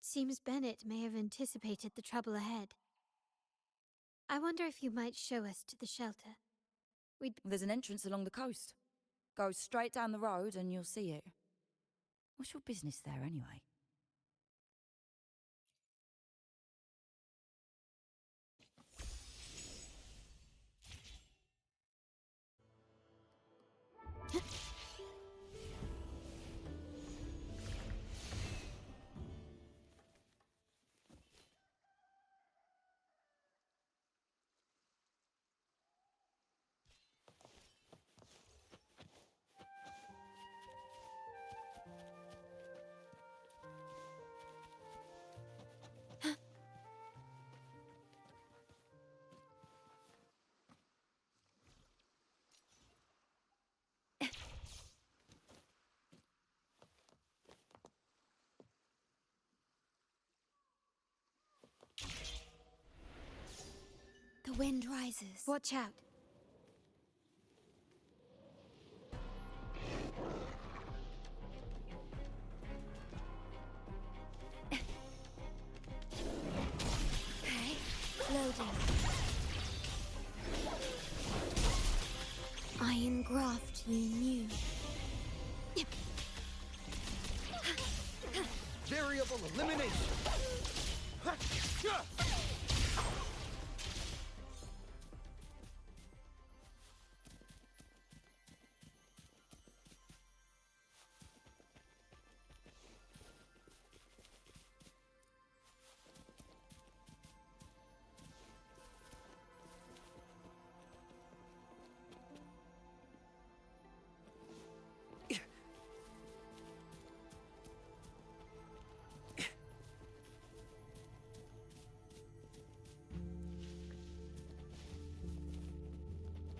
Seems Bennett may have anticipated the trouble ahead. I wonder if you might show us to the shelter. There's an entrance along the coast. Go straight down the road and you'll see it. What's your business there anyway? The wind rises. Watch out. Okay, loading. Iron graft you knew. Variable elimination.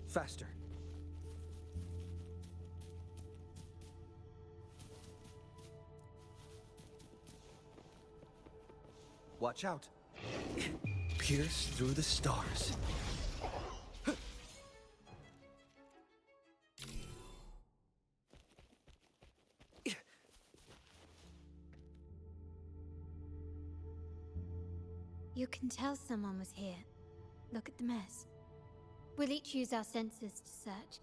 Faster. Watch out. Pierce through the stars. You can tell someone was here. Look at the mess. We'll each use our senses to search.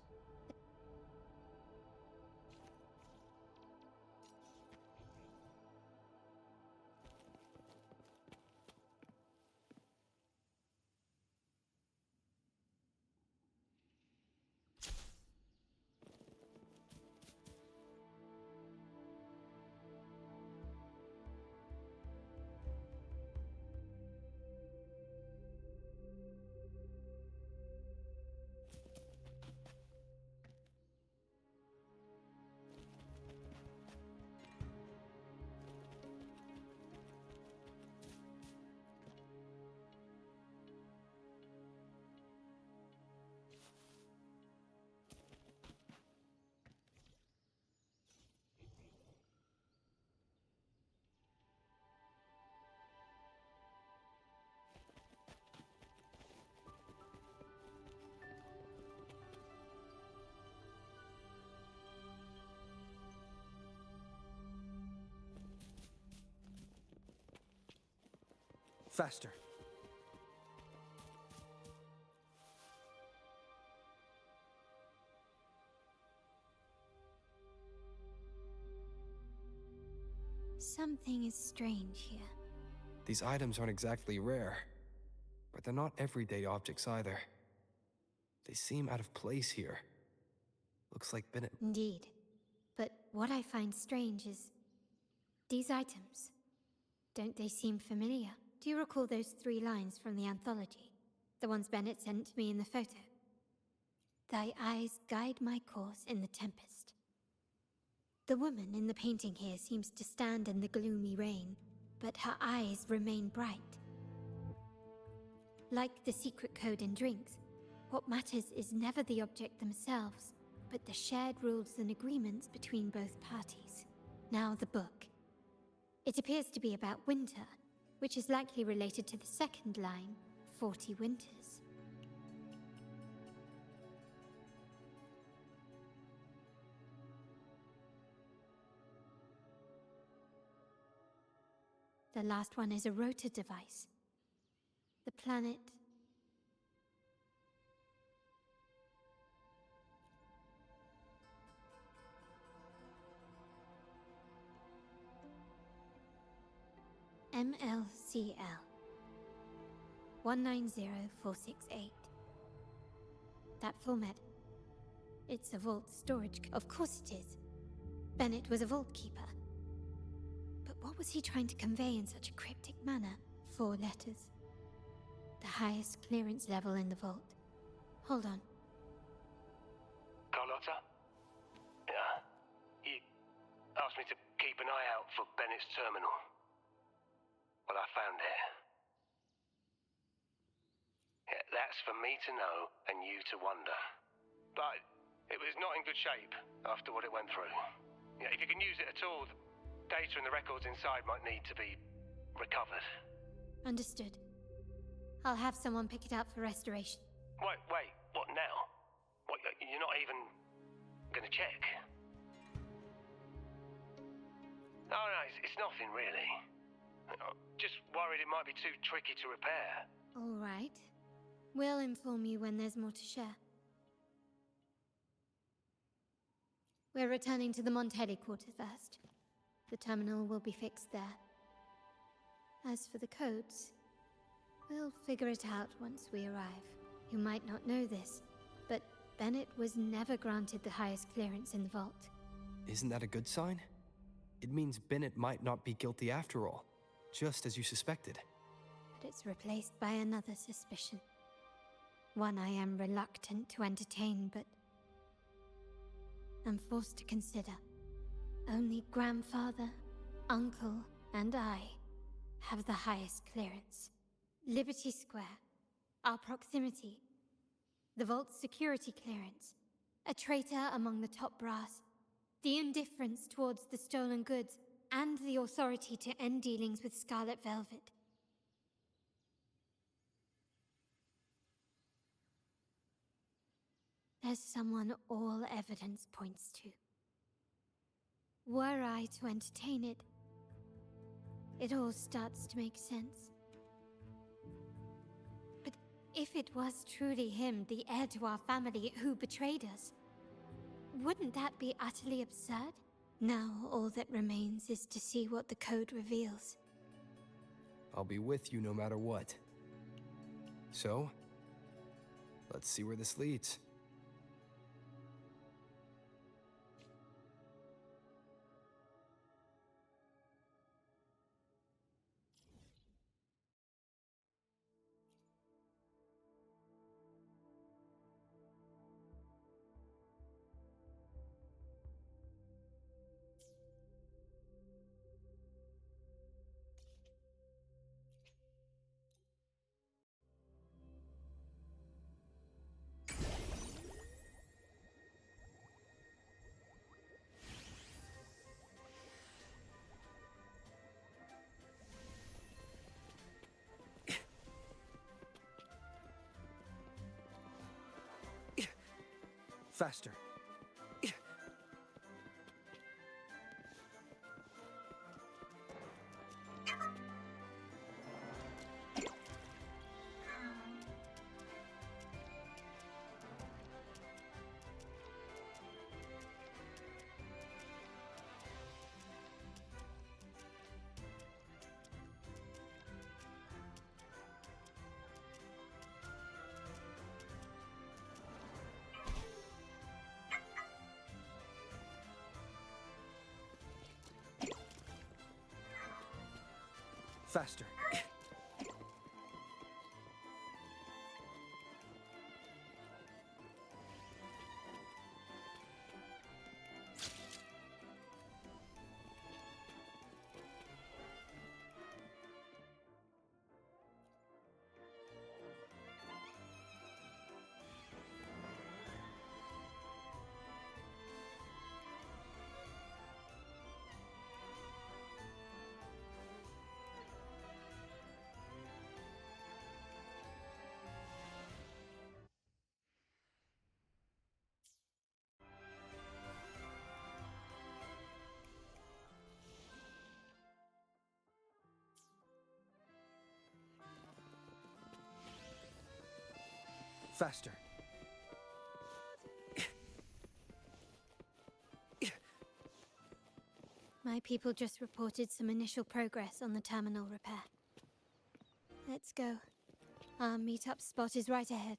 Faster. Something is strange here. These items aren't exactly rare. but they're not everyday objects either. They seem out of place here. Looks like Bennett... Indeed. But what I find strange is... these items. Don't they seem familiar? Do you recall those 3 lines from the anthology? The ones Bennett sent me in the photo? Thy eyes guide my course in the tempest. The woman in the painting here seems to stand in the gloomy rain, but her eyes remain bright. Like the secret code in drinks, what matters is never the object themselves, but the shared rules and agreements between both parties. Now the book. It appears to be about winter, which is likely related to the second line, 40 winters. The last one is a rotor device. The planet... MLCL 190468. That format. It's a vault storage... Of course it is. Bennett was a vault keeper. But what was he trying to convey in such a cryptic manner? 4 letters. The highest clearance level in the vault. Hold on. Carlotta? Yeah. You asked me to keep an eye out for Bennett's terminal. Well, I found it. Yeah, that's for me to know and you to wonder. But it was not in good shape after what it went through. Yeah, if you can use it at all, the data and the records inside might need to be recovered. Understood. I'll have someone pick it up for restoration. Wait, what now? What, you're not even gonna check? Oh, no, it's nothing really. Just worried it might be too tricky to repair. All right. We'll inform you when there's more to share. We're returning to the Montelli quarter first. The terminal will be fixed there. As for the codes, we'll figure it out once we arrive. You might not know this, but Bennett was never granted the highest clearance in the vault. Isn't that a good sign? It means Bennett might not be guilty after all, just as you suspected. But it's replaced by another suspicion. One I am reluctant to entertain, but I'm forced to consider. Only grandfather, uncle, and I have the highest clearance. Liberty Square, our proximity, the vault's security clearance, a traitor among the top brass, the indifference towards the stolen goods, and the authority to end dealings with Scarlet Velvet. There's someone all evidence points to. Were I to entertain it, it all starts to make sense. But if it was truly him, the heir to our family, who betrayed us, wouldn't that be utterly absurd? Now all that remains is to see what the code reveals. I'll be with you no matter what. So, let's see where this leads. Faster. Faster. Faster. My people just reported some initial progress on the terminal repair. Let's go. Our meetup spot is right ahead.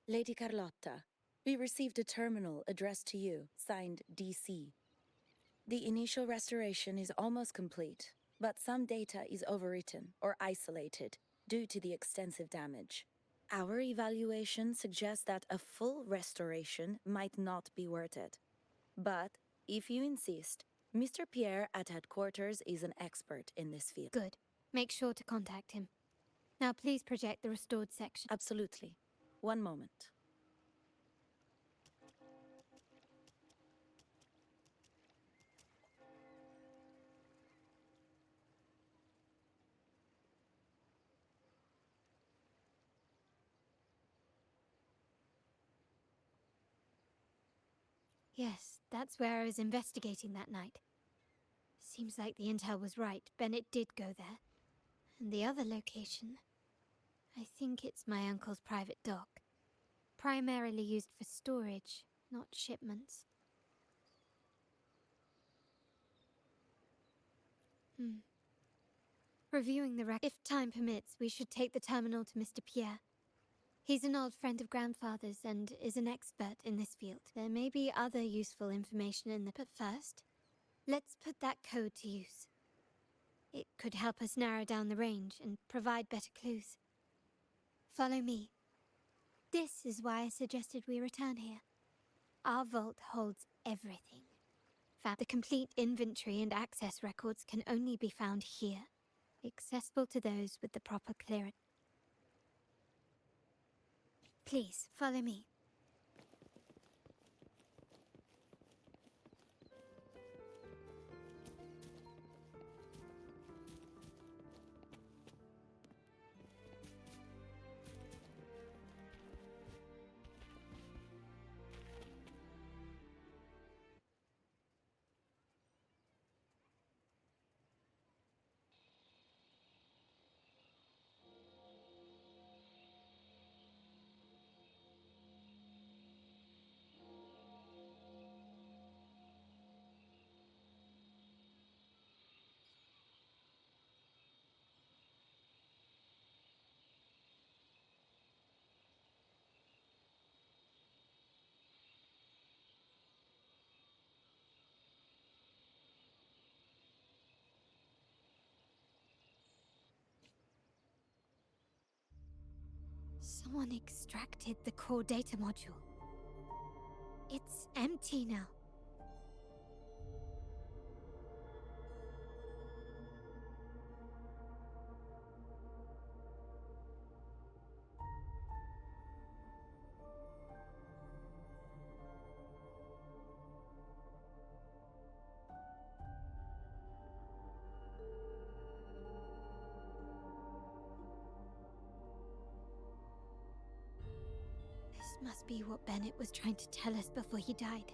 Lady Carlotta, we received a terminal addressed to you, signed DC. The initial restoration is almost complete, but some data is overwritten or isolated due to the extensive damage. Our evaluation suggests that a full restoration might not be worth it. But, if you insist, Mr. Pierre at headquarters is an expert in this field. Good. Make sure to contact him. Now please project the restored section. Absolutely. One moment. Yes, that's where I was investigating that night. Seems like the intel was right. Bennett did go there. And the other location... I think it's my uncle's private dock. Primarily used for storage, not shipments. Reviewing the record. If time permits, we should take the terminal to Mr. Pierre. He's an old friend of Grandfather's and is an expert in this field. There may be other useful information in the... But first, let's put that code to use. It could help us narrow down the range and provide better clues. Follow me. This is why I suggested we return here. Our vault holds everything. The complete inventory and access records can only be found here, accessible to those with the proper clearance. Please, follow me. Someone extracted the core data module. It's empty now. This must be what Bennett was trying to tell us before he died.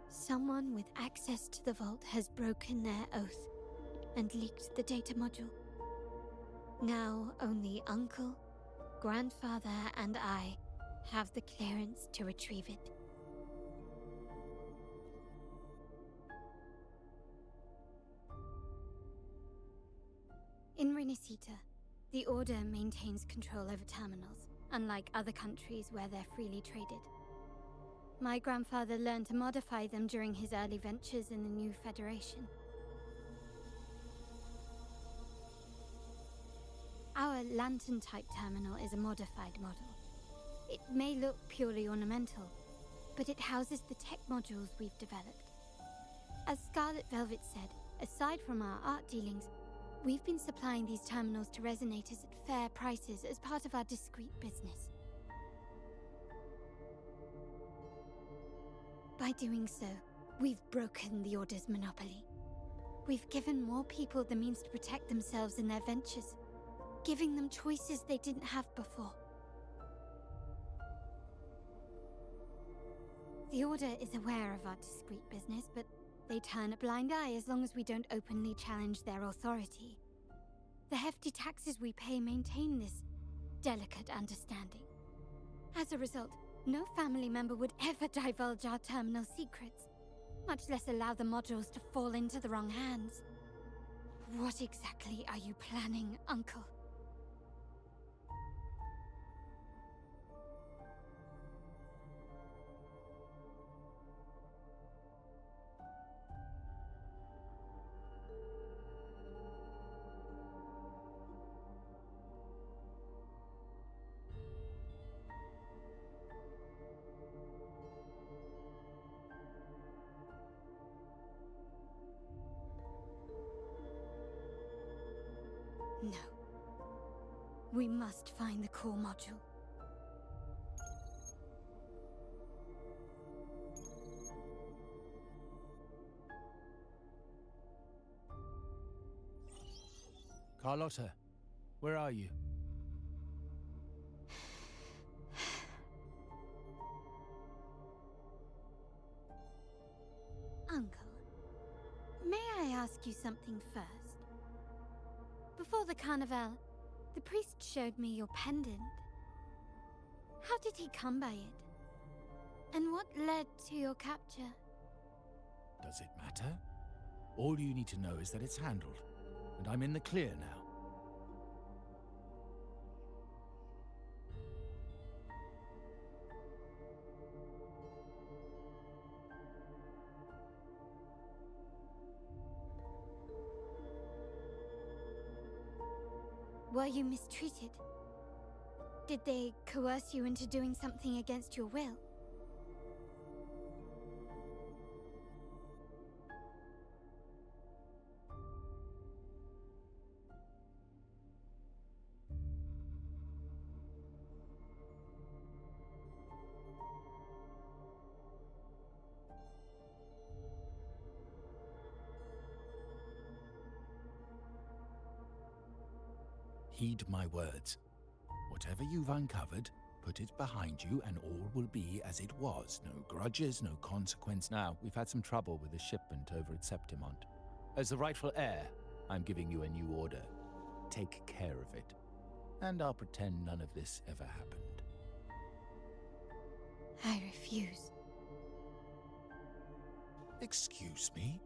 Someone with access to the vault has broken their oath and leaked the data module. Now only Uncle, Grandfather, and I have the clearance to retrieve it. In Renisita, the Order maintains control over terminals, unlike other countries where they're freely traded. My grandfather learned to modify them during his early ventures in the new Federation. Our lantern-type terminal is a modified model. It may look purely ornamental, but it houses the tech modules we've developed. As Scarlet Velvet said, aside from our art dealings, we've been supplying these terminals to resonators at fair prices as part of our discreet business. By doing so, we've broken the Order's monopoly. We've given more people the means to protect themselves in their ventures, giving them choices they didn't have before. The Order is aware of our discreet business, but they turn a blind eye as long as we don't openly challenge their authority. The hefty taxes we pay maintain this delicate understanding. As a result, no family member would ever divulge our terminal secrets, much less allow the modules to fall into the wrong hands. What exactly are you planning, Uncle? No. We must find the core module. Carlotta, where are you? Uncle, may I ask you something first? Before the carnival, the priest showed me your pendant. How did he come by it? And what led to your capture? Does it matter? All you need to know is that it's handled, and I'm in the clear now. Were you mistreated? Did they coerce you into doing something against your will? Heed my words. Whatever you've uncovered, put it behind you and all will be as it was. No grudges, no consequence. Now, we've had some trouble with a shipment over at Septimont. As the rightful heir, I'm giving you a new order. Take care of it. And I'll pretend none of this ever happened. I refuse. Excuse me?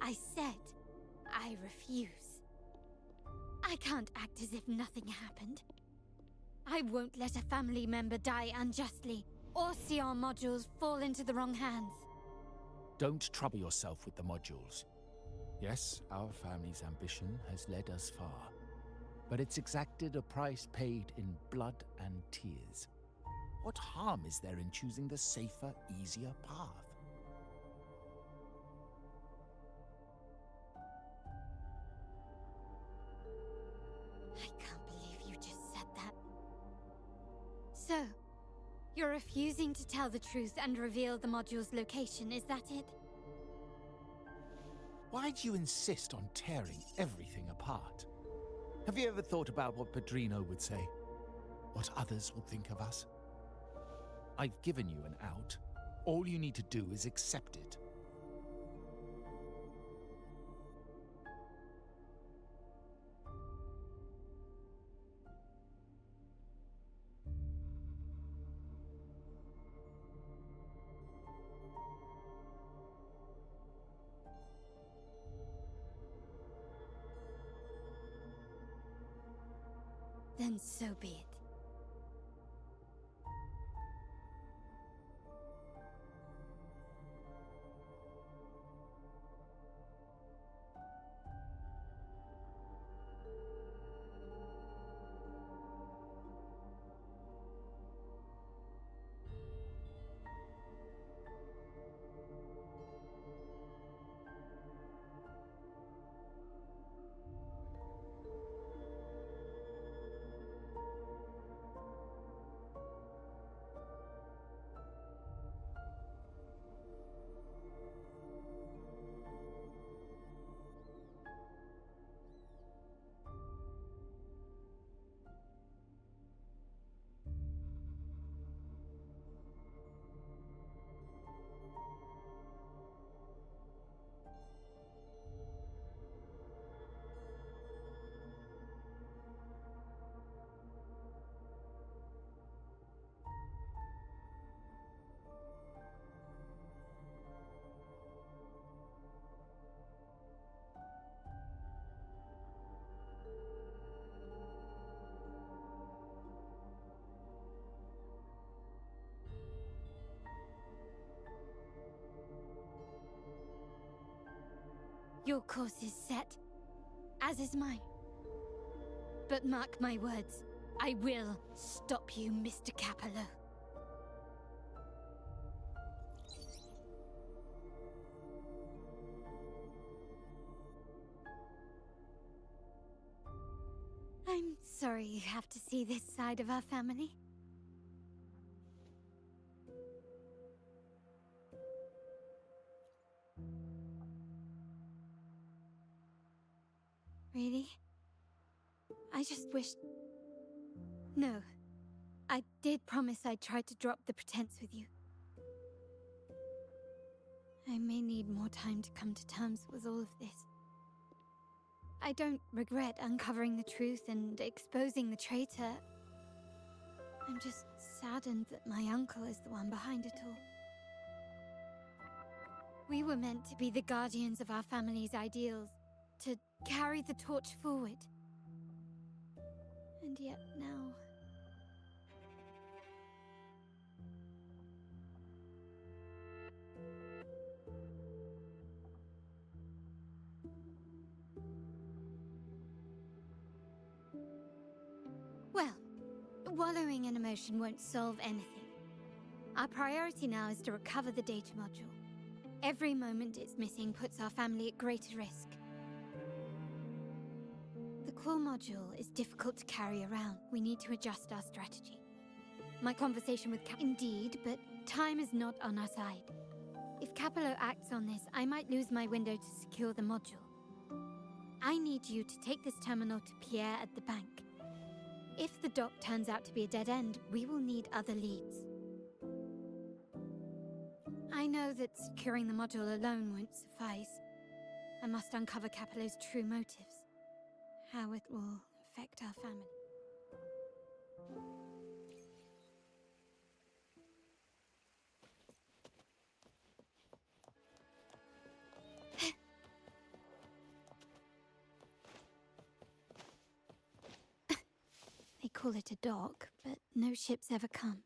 I said, I refuse. I can't act as if nothing happened. I won't let a family member die unjustly, or see our modules fall into the wrong hands. Don't trouble yourself with the modules. Yes, our family's ambition has led us far, but it's exacted a price paid in blood and tears. What harm is there in choosing the safer, easier path? I can't believe you just said that. So, you're refusing to tell the truth and reveal the module's location, is that it? Why do you insist on tearing everything apart? Have you ever thought about what Padrino would say? What others will think of us? I've given you an out. All you need to do is accept it. Then so be it. Your course is set, as is mine. But mark my words, I will stop you, Mr. Capello. I'm sorry you have to see this side of our family. Really? I just wished... No. I did promise I'd try to drop the pretense with you. I may need more time to come to terms with all of this. I don't regret uncovering the truth and exposing the traitor. I'm just saddened that my uncle is the one behind it all. We were meant to be the guardians of our family's ideals, to carry the torch forward. And yet now... Well, wallowing in emotion won't solve anything. Our priority now is to recover the data module. Every moment it's missing puts our family at greater risk. The core module is difficult to carry around. We need to adjust our strategy. My conversation with Indeed, but time is not on our side. If Capello acts on this, I might lose my window to secure the module. I need you to take this terminal to Pierre at the bank. If the dock turns out to be a dead end, we will need other leads. I know that securing the module alone won't suffice. I must uncover Capello's true motives. How it will affect our family. They call it a dock, but no ships ever come.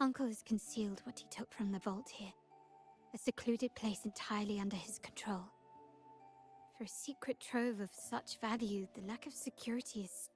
Uncle has concealed what he took from the vault here. A secluded place entirely under his control. For a secret trove of such value, the lack of security is...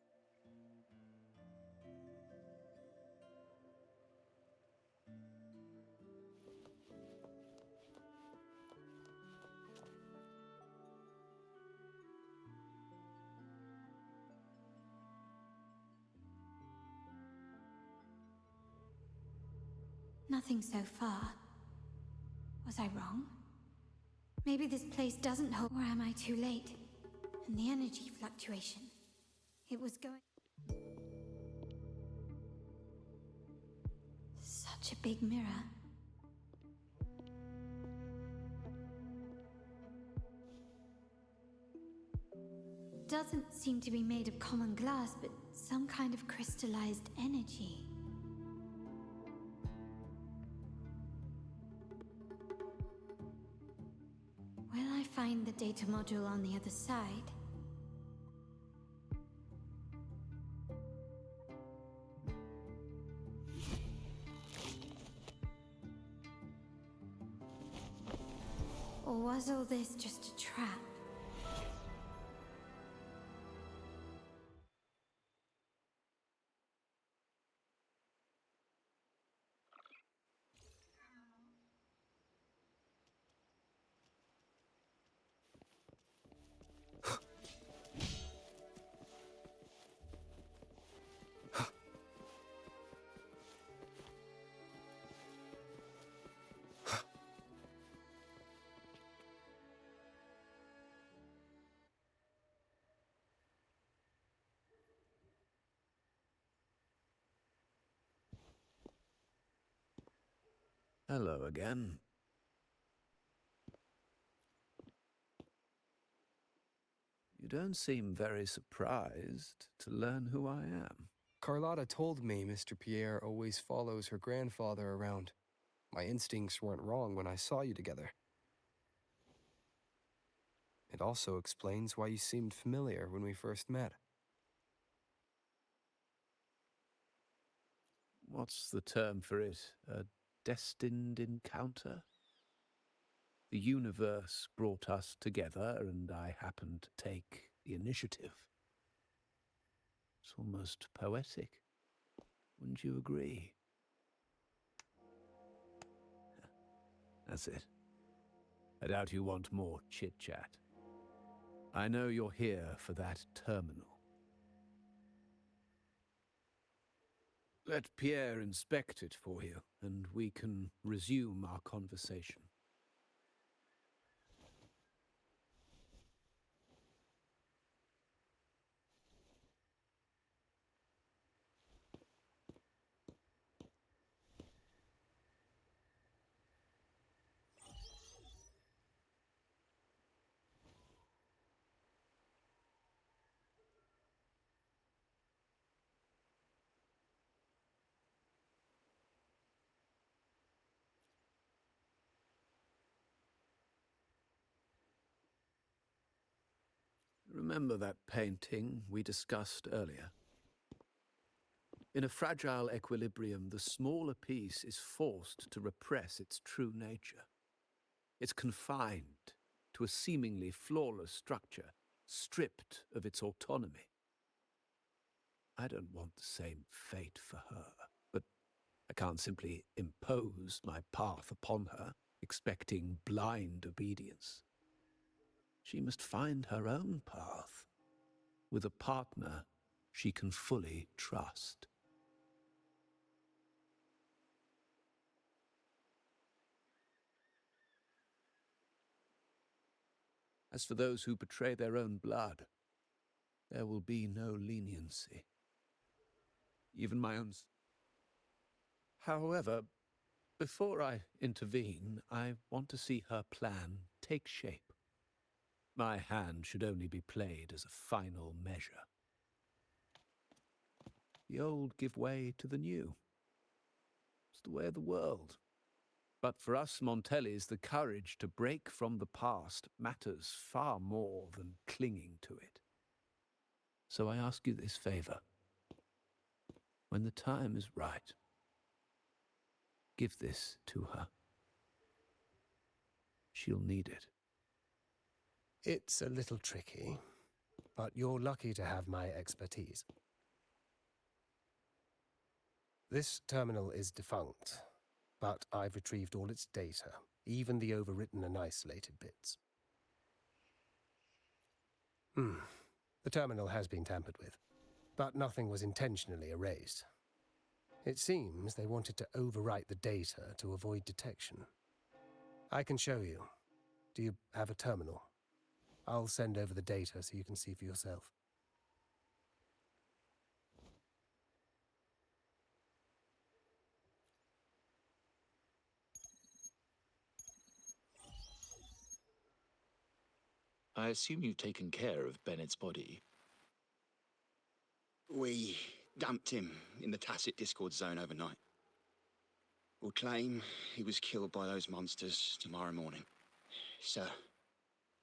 Nothing so far. Was I wrong? Maybe this place doesn't hold... Or am I too late? And the energy fluctuation. It was going... Such a big mirror. Doesn't seem to be made of common glass, but some kind of crystallized energy. Will I find the data module on the other side? Or was all this just a trap? Hello again. You don't seem very surprised to learn who I am. Carlotta told me Mr. Pierre always follows her grandfather around. My instincts weren't wrong when I saw you together. It also explains why you seemed familiar when we first met. What's the term for it? A destined encounter? The universe brought us together, and I happened to take the initiative. It's almost poetic. Wouldn't you agree? That's it. I doubt you want more chit-chat. I know you're here for that terminal. Let Pierre inspect it for you, and we can resume our conversation. Remember that painting we discussed earlier? In a fragile equilibrium, the smaller piece is forced to repress its true nature. It's confined to a seemingly flawless structure, stripped of its autonomy. I don't want the same fate for her, but I can't simply impose my path upon her, expecting blind obedience. She must find her own path, with a partner she can fully trust. As for those who betray their own blood, there will be no leniency. Even my own... However, before I intervene, I want to see her plan take shape. My hand should only be played as a final measure. The old give way to the new. It's the way of the world. But for us Montellis, the courage to break from the past matters far more than clinging to it. So I ask you this favor. When the time is right, give this to her. She'll need it. It's a little tricky, but you're lucky to have my expertise. This terminal is defunct, but I've retrieved all its data, even the overwritten and isolated bits. The terminal has been tampered with, but nothing was intentionally erased. It seems they wanted to overwrite the data to avoid detection. I can show you. Do you have a terminal? I'll send over the data so you can see for yourself. I assume you've taken care of Bennett's body. We dumped him in the tacit Discord zone overnight. We'll claim he was killed by those monsters tomorrow morning. Sir,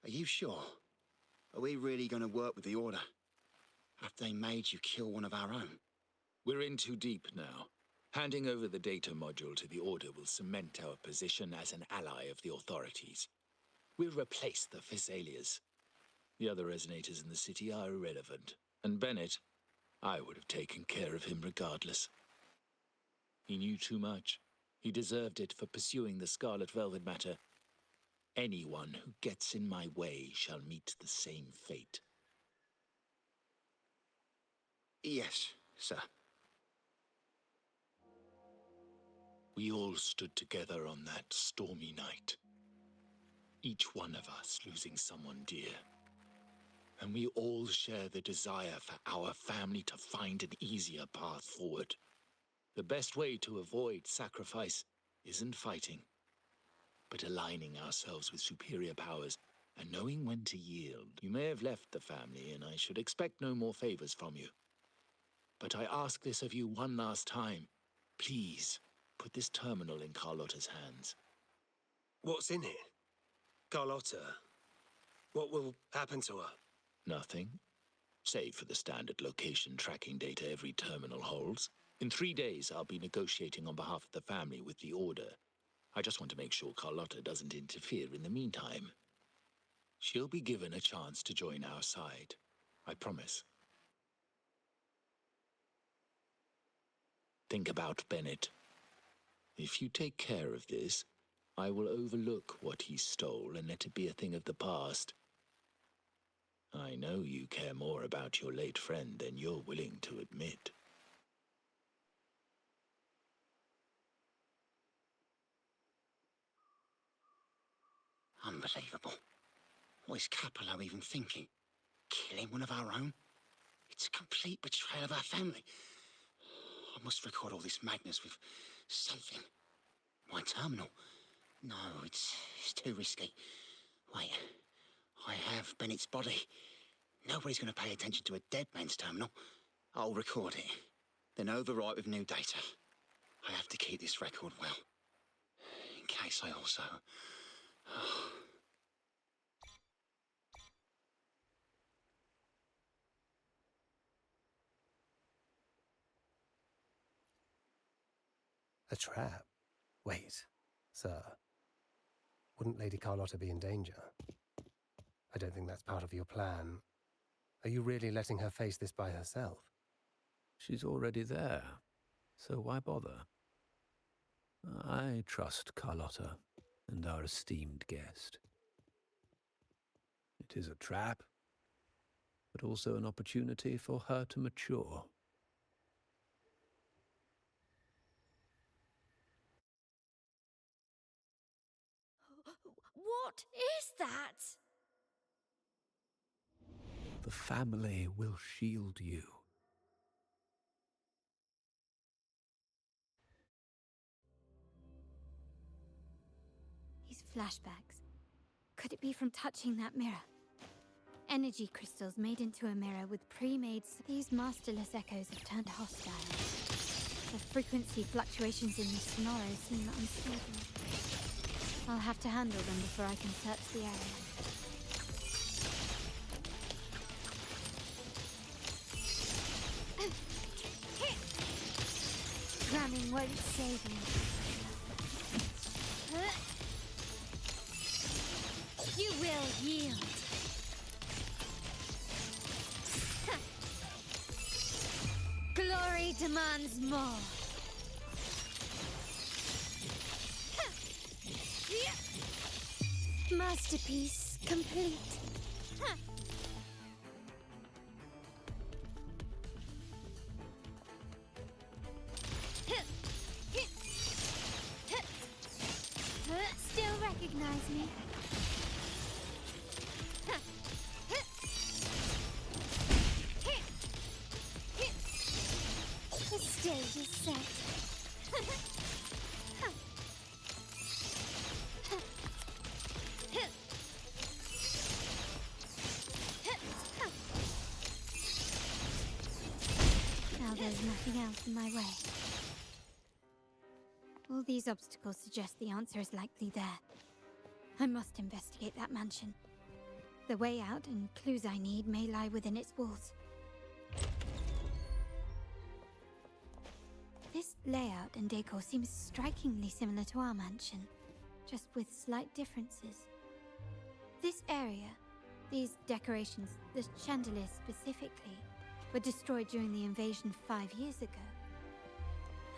are you sure? Are we really going to work with the Order? Have they made you kill one of our own? We're in too deep now. Handing over the data module to the Order will cement our position as an ally of the authorities. We'll replace the Physaelias. The other resonators in the city are irrelevant. And Bennett, I would have taken care of him regardless. He knew too much. He deserved it for pursuing the Scarlet Velvet matter. Anyone who gets in my way shall meet the same fate. Yes, sir. We all stood together on that stormy night. Each one of us losing someone dear. And we all share the desire for our family to find an easier path forward. The best way to avoid sacrifice isn't fighting, but aligning ourselves with superior powers and knowing when to yield. You may have left the family, and I should expect no more favors from you. But I ask this of you one last time. Please, put this terminal in Carlotta's hands. What's in it? Carlotta? What will happen to her? Nothing, save for the standard location tracking data every terminal holds. In 3 days, I'll be negotiating on behalf of the family with the Order. I just want to make sure Carlotta doesn't interfere in the meantime. She'll be given a chance to join our side. I promise. Think about Bennett. If you take care of this, I will overlook what he stole and let it be a thing of the past. I know you care more about your late friend than you're willing to admit. Unbelievable. What is Capello even thinking? Killing one of our own? It's a complete betrayal of our family. I must record all this madness with something. My terminal? No, it's too risky. Wait, I have Bennett's body. Nobody's going to pay attention to a dead man's terminal. I'll record it, then overwrite with new data. I have to keep this record well, in case I also... A trap? Wait, sir. Wouldn't Lady Carlotta be in danger? I don't think that's part of your plan. Are you really letting her face this by herself? She's already there, so why bother? I trust Carlotta and our esteemed guest. It is a trap, but also an opportunity for her to mature. What is that? The family will shield you. These flashbacks. Could it be from touching that mirror? Energy crystals made into a mirror with pre-made... These masterless echoes have turned hostile. The frequency fluctuations in the sonoro seem unstable. I'll have to handle them before I can search the area. Cramming won't save you. You will yield. Glory demands more. Masterpiece complete. Still recognize me? The stage is set. Now there's nothing else in my way. All these obstacles suggest the answer is likely there. I must investigate that mansion. The way out and clues I need may lie within its walls. This layout and decor seems strikingly similar to our mansion, just with slight differences. This area, these decorations, the chandeliers specifically, were destroyed during the invasion 5 years ago.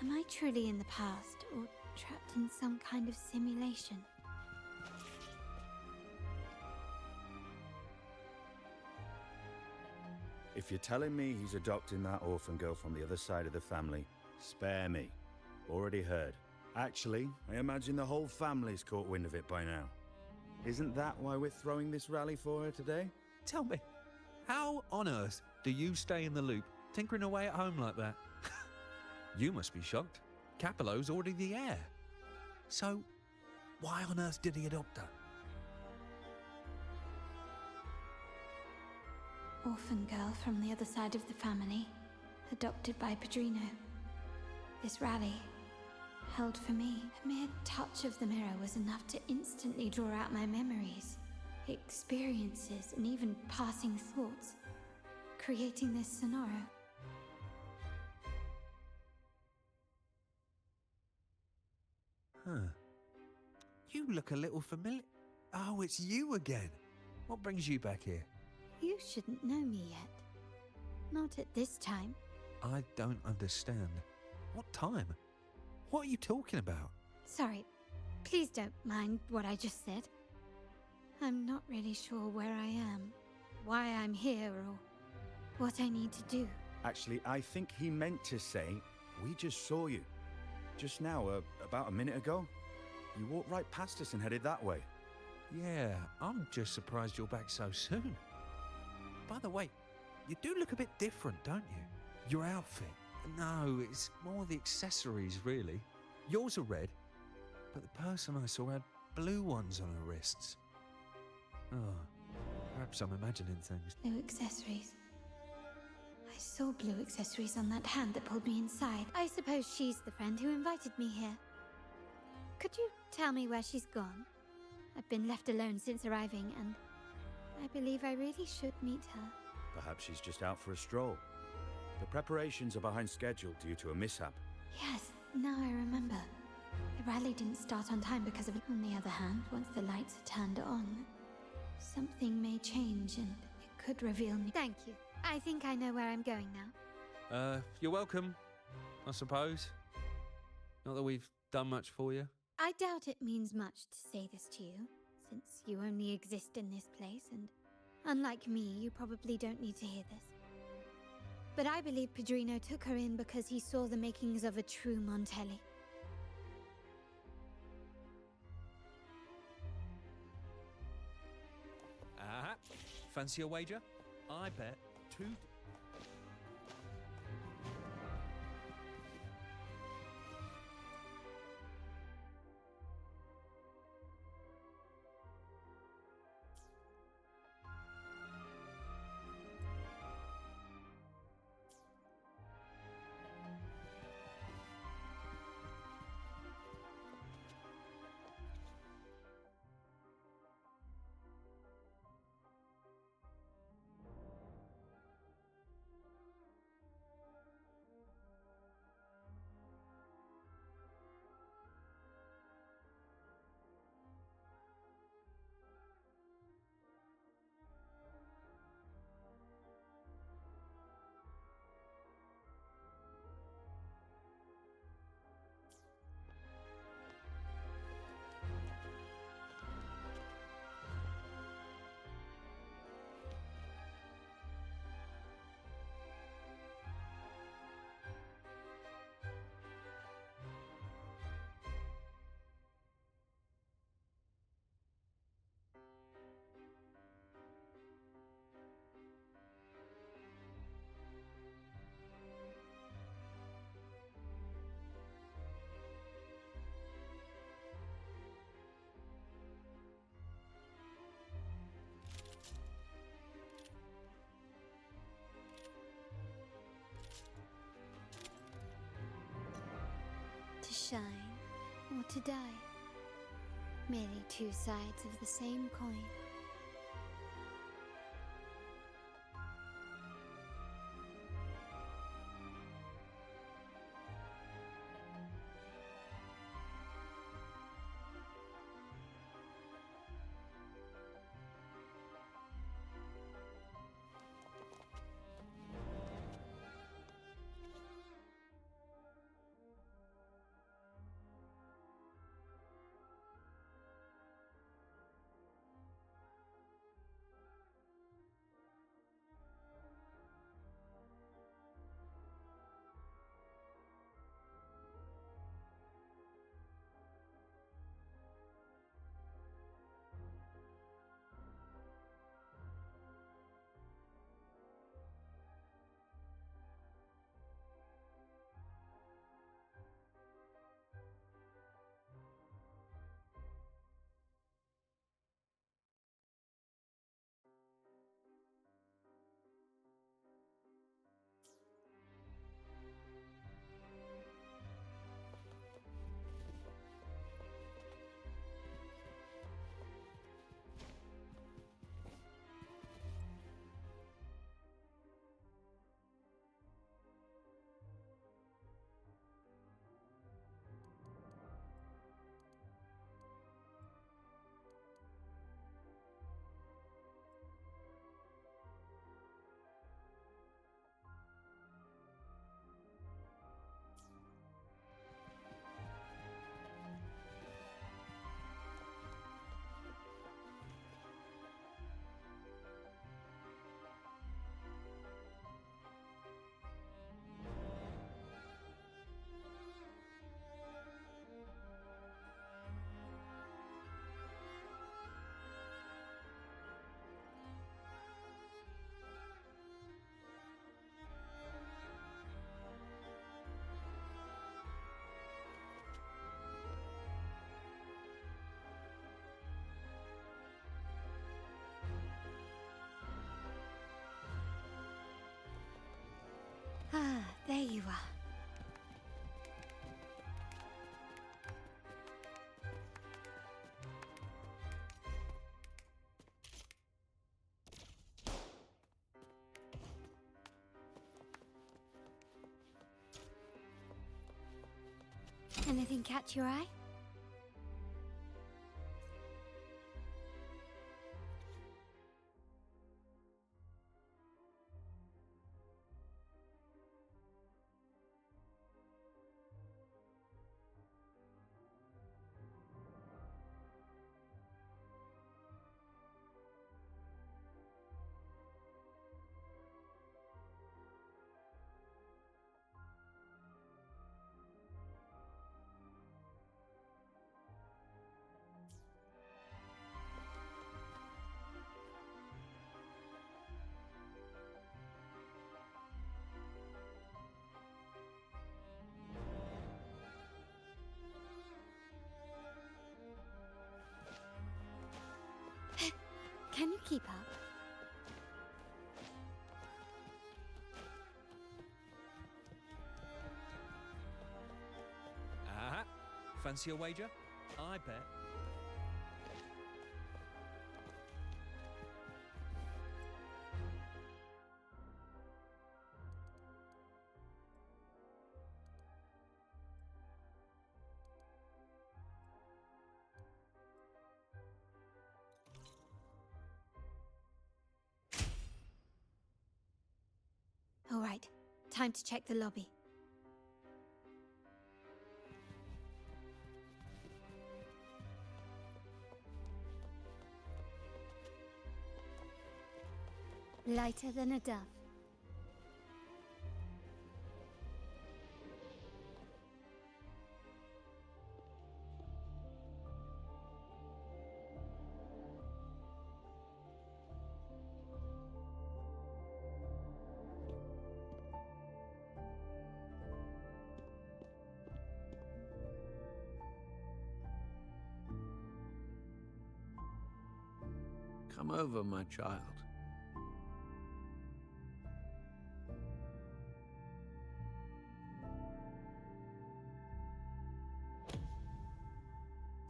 Am I truly in the past, or trapped in some kind of simulation? If you're telling me he's adopting that orphan girl from the other side of the family, spare me. Already heard. Actually, I imagine the whole family's caught wind of it by now. Isn't that why we're throwing this rally for her today? Tell me, how on earth do you stay in the loop, tinkering away at home like that? You must be shocked. Capello's already the heir. So, why on earth did he adopt her? Orphan girl from the other side of the family, adopted by Padrino. This rally, held for me. A mere touch of the mirror was enough to instantly draw out my memories, experiences, and even passing thoughts, creating this scenario. Huh. You look a little familiar. Oh, it's you again. What brings you back here? You shouldn't know me yet. Not at this time. I don't understand. What time? What are you talking about? Sorry, please don't mind what I just said. I'm not really sure where I am, why I'm here, or what I need to do. Actually, I think he meant to say, we just saw you. Just now, about a minute ago. You walked right past us and headed that way. Yeah, I'm just surprised you're back so soon. By the way, you do look a bit different, don't you? Your outfit. No, it's more the accessories, really. Yours are red, but the person I saw had blue ones on her wrists. Oh, perhaps I'm imagining things. Blue accessories. I saw blue accessories on that hand that pulled me inside. I suppose she's the friend who invited me here. Could you tell me where she's gone? I've been left alone since arriving, and I believe I really should meet her. Perhaps she's just out for a stroll. The preparations are behind schedule due to a mishap. Yes, now I remember. The rally didn't start on time because of it. On the other hand, once the lights are turned on, something may change and it could reveal me. Thank you. I think I know where I'm going now. You're welcome, I suppose. Not that we've done much for you. I doubt it means much to say this to you, since you only exist in this place, and unlike me, you probably don't need to hear this. But I believe Padrino took her in because he saw the makings of a true Montelli. Fancy a wager? I bet 2... To shine or to die. Merely two sides of the same coin. Anything catch your eye? Can you keep up? Ah, fancy a wager? I bet. All right, time to check the lobby. Lighter than a dove. Come over, my child.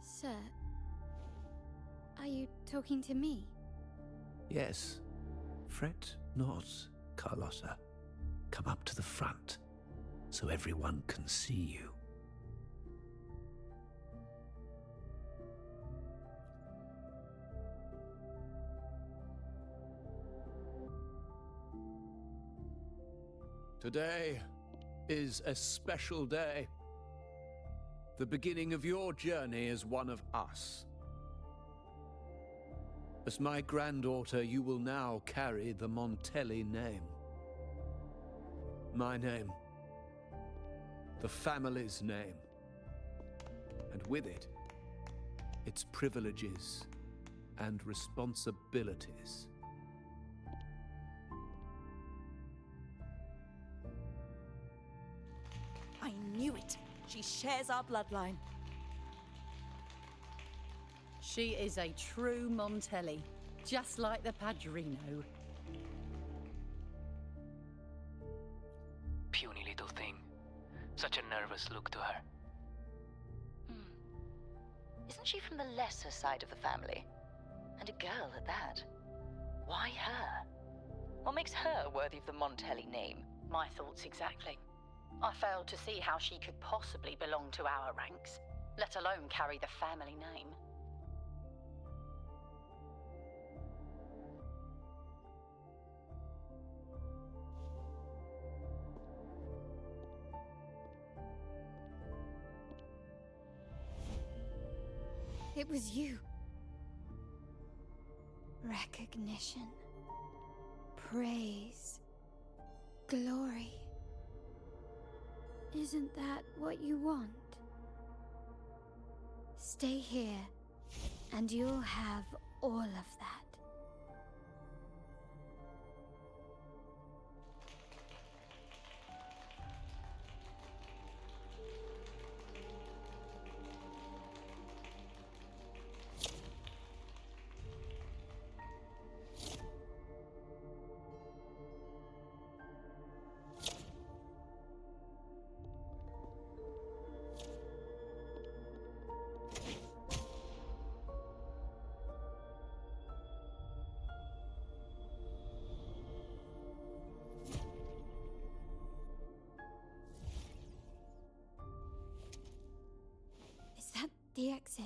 Sir, are you talking to me? Yes. Fret not, Carlotta. Come up to the front, so everyone can see you. Today is a special day. The beginning of your journey as one of us. As my granddaughter, you will now carry the Montelli name. My name. The family's name. And with it, its privileges and responsibilities. I knew it. She shares our bloodline. She is a true Montelli, just like the Padrino. Puny little thing. Such a nervous look to her. Isn't she from the lesser side of the family? And a girl at that. Why her? What makes her worthy of the Montelli name? My thoughts exactly. I failed to see how she could possibly belong to our ranks, let alone carry the family name. It was you. Recognition. Praise. Glory. Isn't that what you want? Stay here, and you'll have all of that. the exit.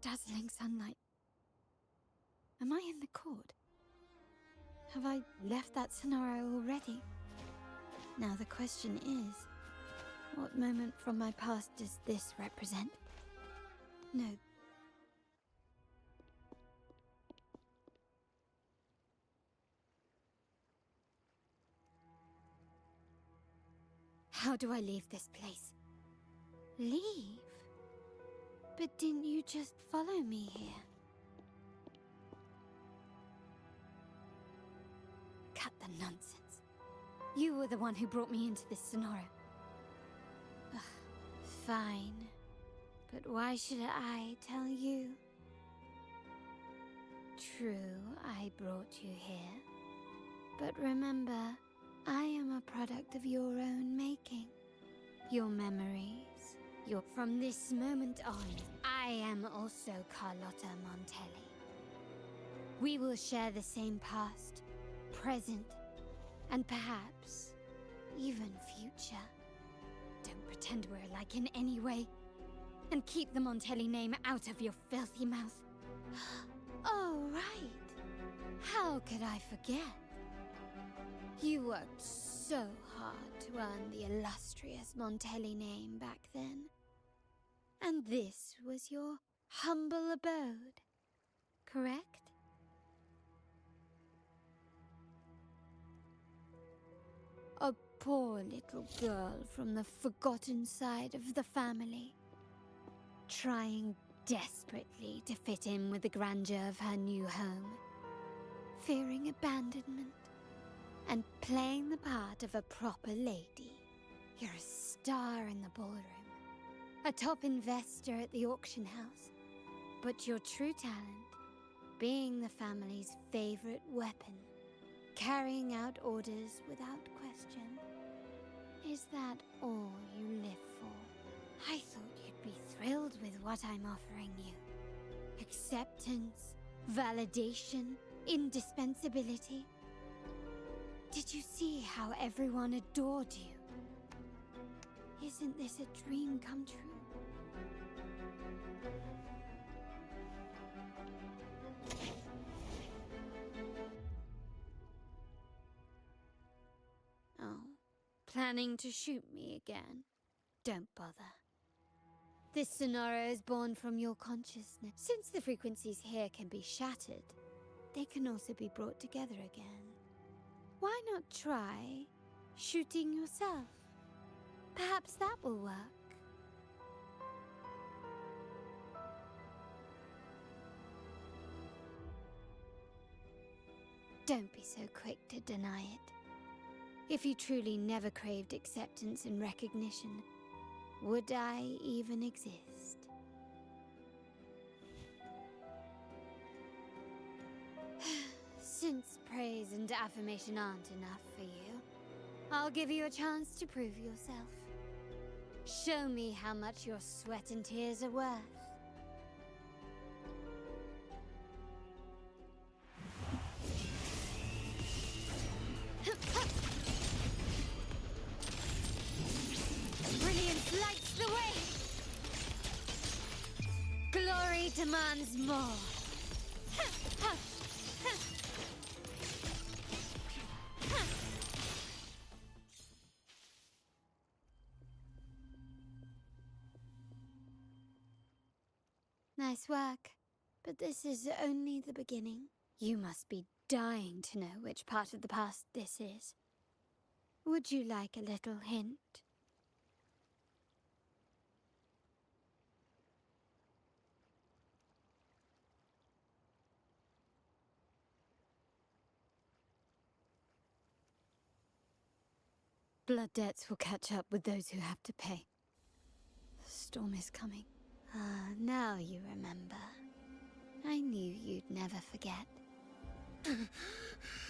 Dazzling sunlight. Am I in the court? Have I left that scenario already? Now the question is, what moment from my past does this represent? No. How do I leave this place? Leave? But didn't you just follow me here? Cut the nonsense. You were the one who brought me into this scenario. Ugh, fine. But why should I tell you? True, I brought you here. But remember, I am a product of your own making. Your memories. From this moment on, I am also Carlotta Montelli. We will share the same past, present, and perhaps even future. Don't pretend we're alike in any way. And keep the Montelli name out of your filthy mouth. Oh, right. How could I forget? You worked so hard to earn the illustrious Montelli name back then. And this was your humble abode, correct? A poor little girl from the forgotten side of the family, trying desperately to fit in with the grandeur of her new home, fearing abandonment, and playing the part of a proper lady. You're a star in the ballroom, a top investor at the auction house, but your true talent, being the family's favorite weapon, carrying out orders without question. Is that all you live for? I thought you'd be thrilled with what I'm offering you. Acceptance, validation, indispensability. Did you see how everyone adored you? Isn't this a dream come true? Oh, planning to shoot me again? Don't bother. This scenario is born from your consciousness. Since the frequencies here can be shattered, they can also be brought together again. Why not try shooting yourself? Perhaps that will work. Don't be so quick to deny it. If you truly never craved acceptance and recognition, would I even exist? Since praise and affirmation aren't enough for you, I'll give you a chance to prove yourself. Show me how much your sweat and tears are worth. Brilliance lights the way! Glory demands more! Nice work, but this is only the beginning. You must be dying to know which part of the past this is. Would you like a little hint? Blood debts will catch up with those who have to pay. The storm is coming. Ah, now you remember. I knew you'd never forget.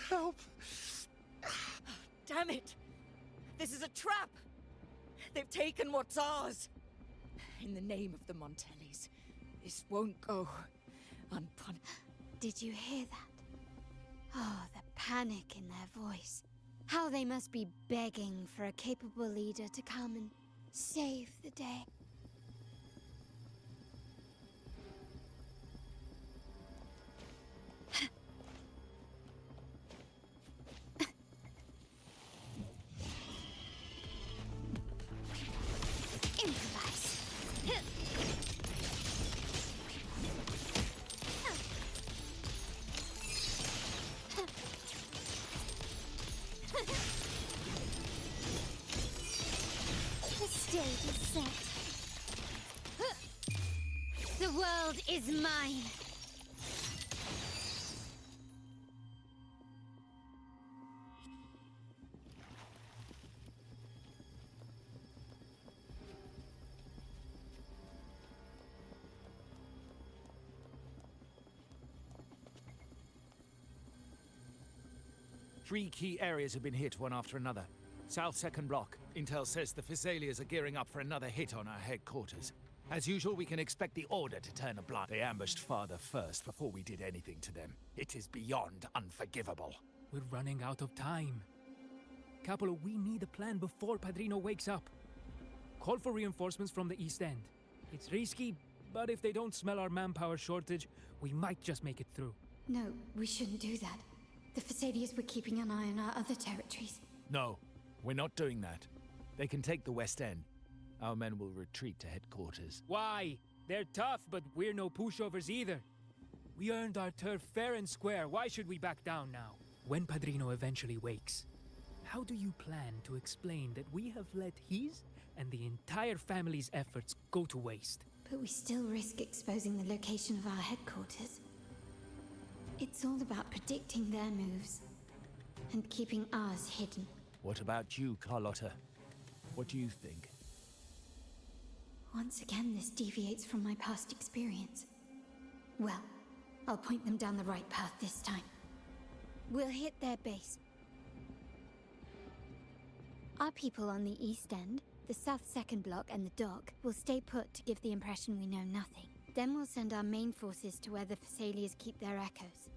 Help! Damn it! This is a trap! They've taken what's ours! In the name of the Montellis, This won't go unpunished. Did you hear that? Oh, the panic in their voice. How they must be begging for a capable leader to come and save the day. The world is mine. Three key areas have been hit one after another. South second block. Intel says the Physaelias are gearing up for another hit on our headquarters. As usual, we can expect the Order to turn a blind. They ambushed Father first before we did anything to them. It is beyond unforgivable. We're running out of time. Capolo, we need a plan before Padrino wakes up. Call for reinforcements from the East End. It's risky, but if they don't smell our manpower shortage, we might just make it through. No, we shouldn't do that. The Physaelias were keeping an eye on our other territories. No, we're not doing that. They can take the West End. Our men will retreat to headquarters. Why? They're tough, but we're no pushovers either. We earned our turf fair and square. Why should we back down now? When Padrino eventually wakes, how do you plan to explain that we have let his and the entire family's efforts go to waste? But we still risk exposing the location of our headquarters. It's all about predicting their moves and keeping ours hidden. What about you, Carlotta? What do you think? Once again, this deviates from my past experience. Well, I'll point them down the right path this time. We'll hit their base. Our people on the East End, the South Second Block and the dock will stay put to give the impression we know nothing. Then we'll send our main forces to where the Physaelias keep their echoes.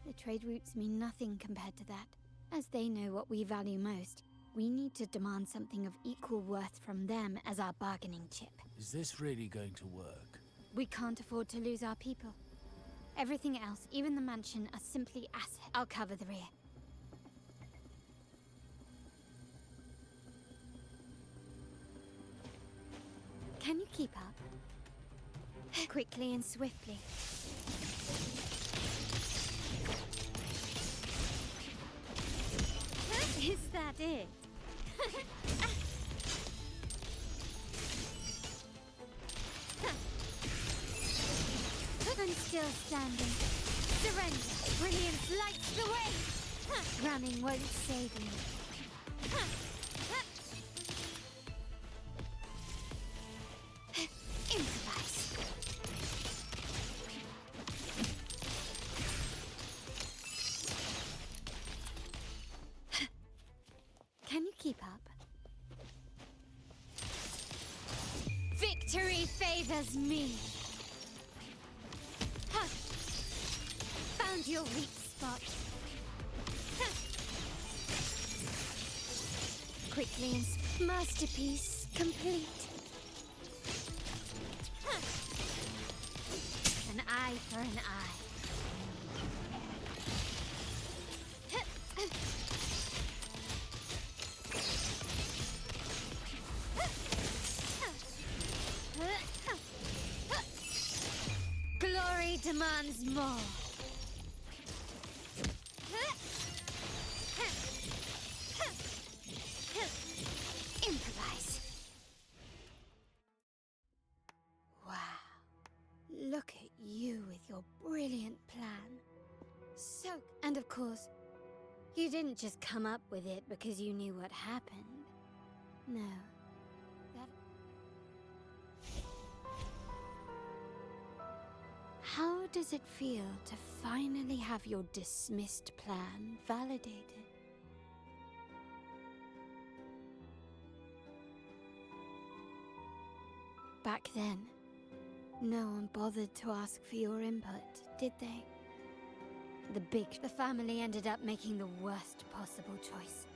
The trade routes mean nothing compared to that. As they know what we value most, we need to demand something of equal worth from them as our bargaining chip. Is this really going to work? We can't afford to lose our people. Everything else, even the mansion, are simply assets. I'll cover the rear. Can you keep up? Quickly and swiftly. Is that it? I'm still standing. Surrender. Brilliance lights the way. Running won't save you. Improvise. Can you keep up? Victory favors me. Found your weak spot. Quickly and masterpiece complete. An eye for an eye. Glory demands more. Improvise. Wow. Look at you with your brilliant plan. So, and of course, you didn't just come up with it because you knew what happened. No. That... How does it feel to finally have your dismissed plan validated? Back then, No one bothered to ask for your input, did they? The family ended up making the worst possible choice.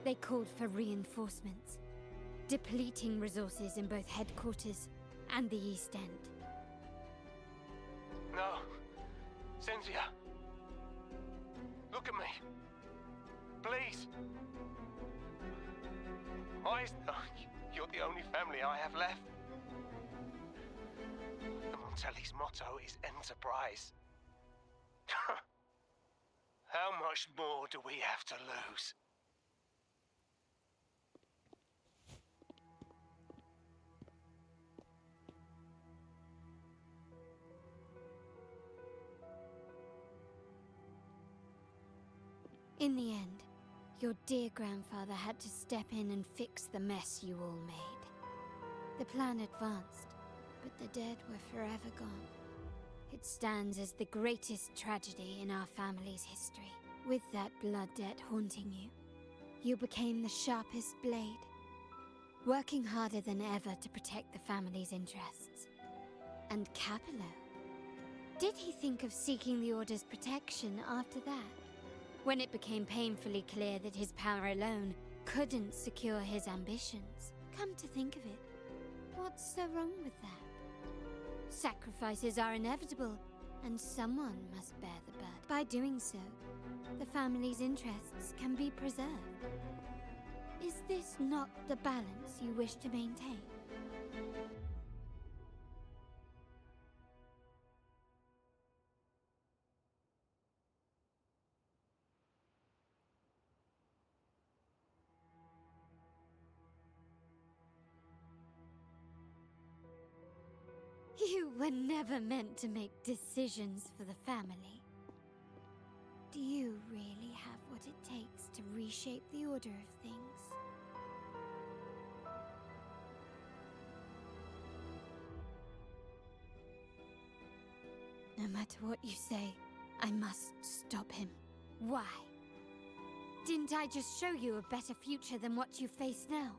They called for reinforcements, depleting resources in both headquarters and the East End. No. Cynthia. Look at me. Please. You're the only family I have left. The Montelli's motto is enterprise. How much more do we have to lose? In the end, your dear grandfather had to step in and fix the mess you all made. The plan advanced, but the dead were forever gone. It stands as the greatest tragedy in our family's history. With that blood debt haunting you, you became the sharpest blade, working harder than ever to protect the family's interests. And Capello? Did he think of seeking the Order's protection after that? When it became painfully clear that his power alone couldn't secure his ambitions. Come to think of it, what's so wrong with that? Sacrifices are inevitable, and someone must bear the burden. By doing so, the family's interests can be preserved. Is this not the balance you wish to maintain? You were never meant to make decisions for the family. Do you really have what it takes to reshape the order of things? No matter what you say, I must stop him. Why? Didn't I just show you a better future than what you face now?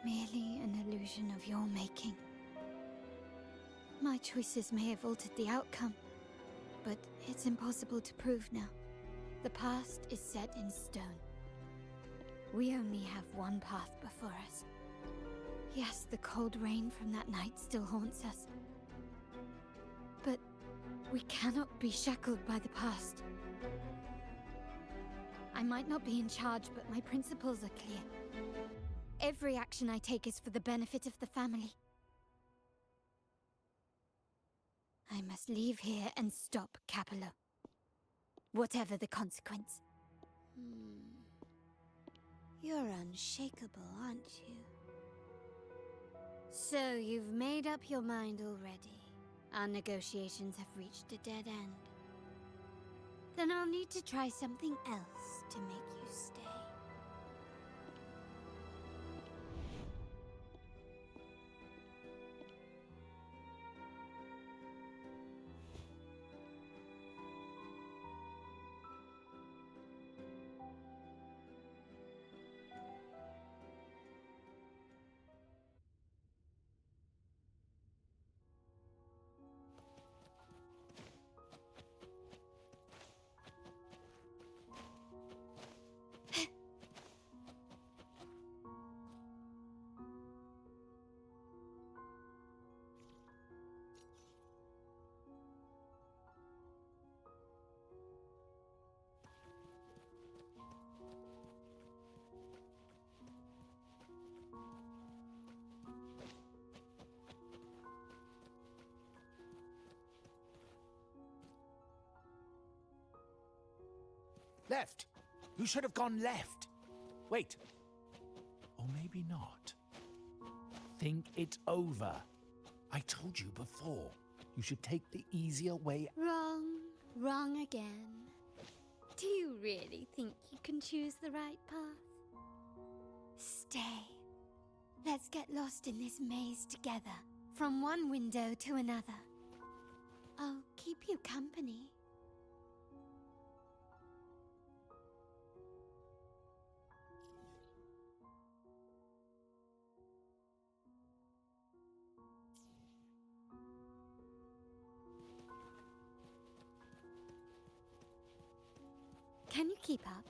Merely an illusion of your making. My choices may have altered the outcome, but it's impossible to prove now. The past is set in stone. We only have one path before us. Yes, the cold rain from that night still haunts us. But we cannot be shackled by the past. I might not be in charge, but my principles are clear. Every action I take is for the benefit of the family. I must leave here and stop Capello. Whatever the consequence. You're unshakable, aren't you? So you've made up your mind already. Our negotiations have reached a dead end. Then I'll need to try something else to make you stay. Left! You should have gone left. Wait. Or maybe not. Think it over. I told you before. You should take the easier way. Wrong. Wrong again. Do you really think you can choose the right path? Stay. Let's get lost in this maze together. From one window to another. I'll keep you company. Can you keep up?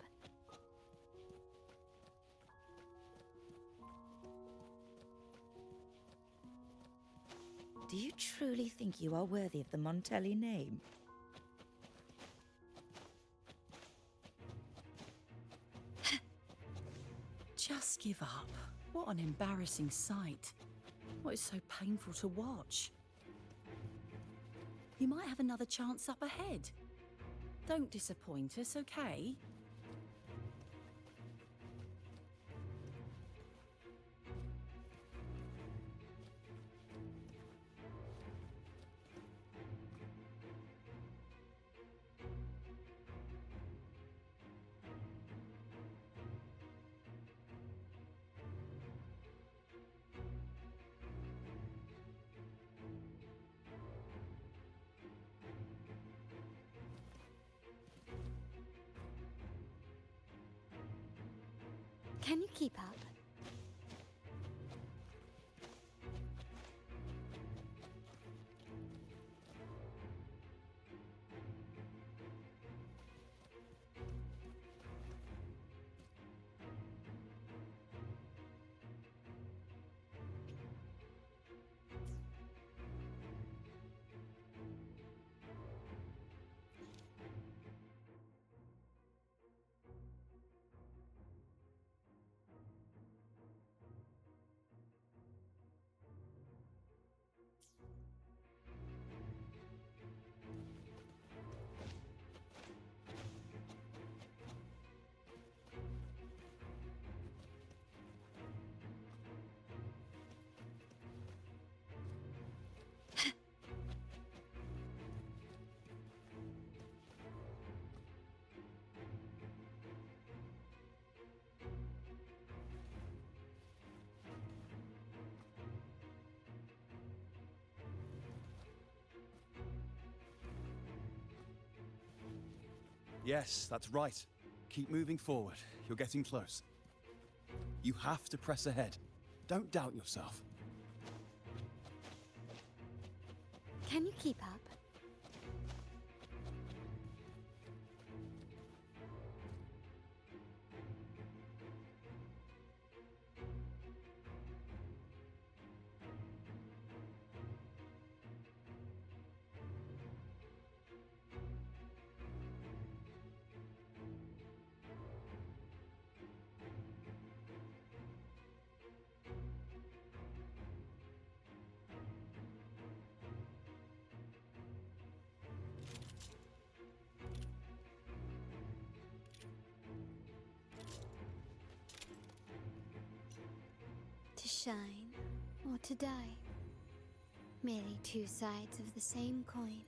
Do you truly think you are worthy of the Montelli name? Just give up. What an embarrassing sight. What is so painful to watch? You might have another chance up ahead. Don't disappoint us, okay? Can you keep up? Yes, that's right. Keep moving forward. You're getting close. You have to press ahead. Don't doubt yourself. Can you keep up? To shine or to die. Merely two sides of the same coin.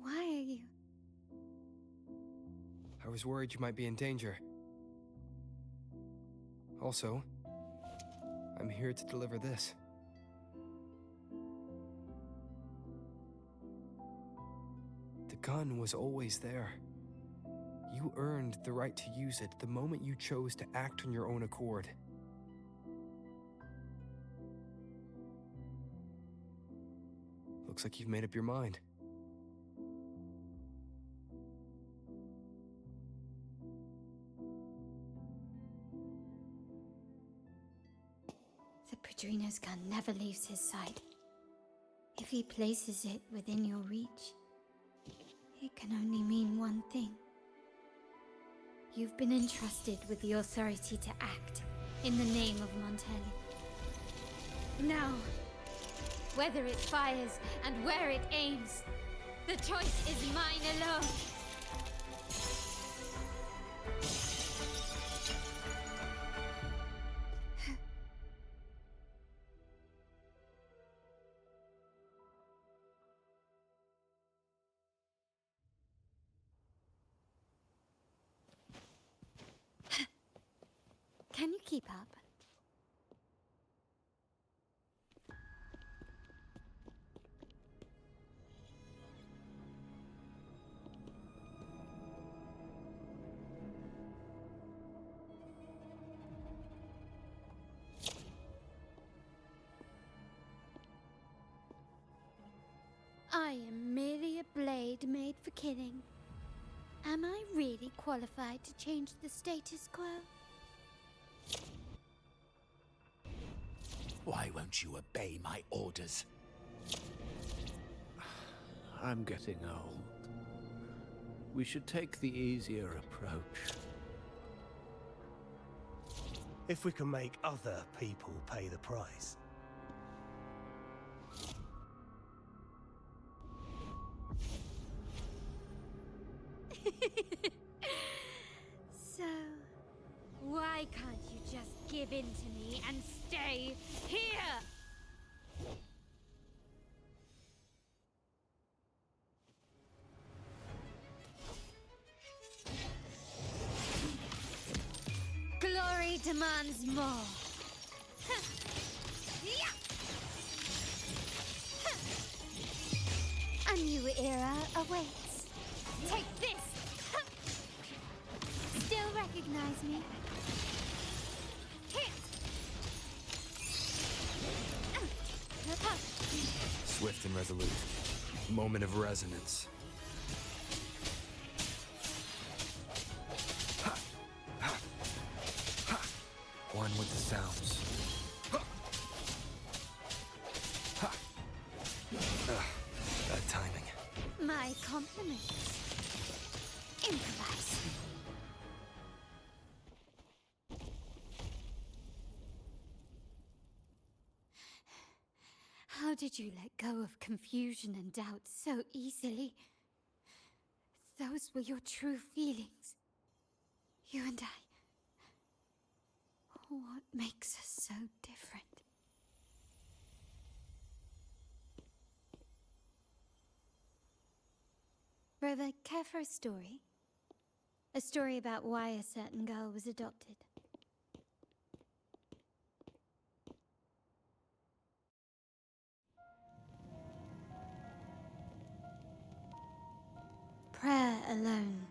Why are you? I was worried you might be in danger. Also, I'm here to deliver this. The gun was always there. You earned the right to use it the moment you chose to act on your own accord. Looks like you've made up your mind. Adreno's gun never leaves his side. If he places it within your reach, it can only mean one thing. You've been entrusted with the authority to act in the name of Montelli. Now, whether it fires and where it aims, the choice is mine alone. Can you keep up? I am merely a blade made for killing. Am I really qualified to change the status quo? Why won't you obey my orders? I'm getting old. We should take the easier approach. If we can make other people pay the price. So, why can't you just give in to me and stay here? Glory demands more. A new era awaits. Take this! Still recognize me? Swift and resolute. Moment of resonance. One with the sounds. Bad timing. My compliments. Improvise. How did you let go of confusion and doubt so easily? Those were your true feelings. You and I. What makes us so different? Brother, care for a story? A story about why a certain girl was adopted. Prayer alone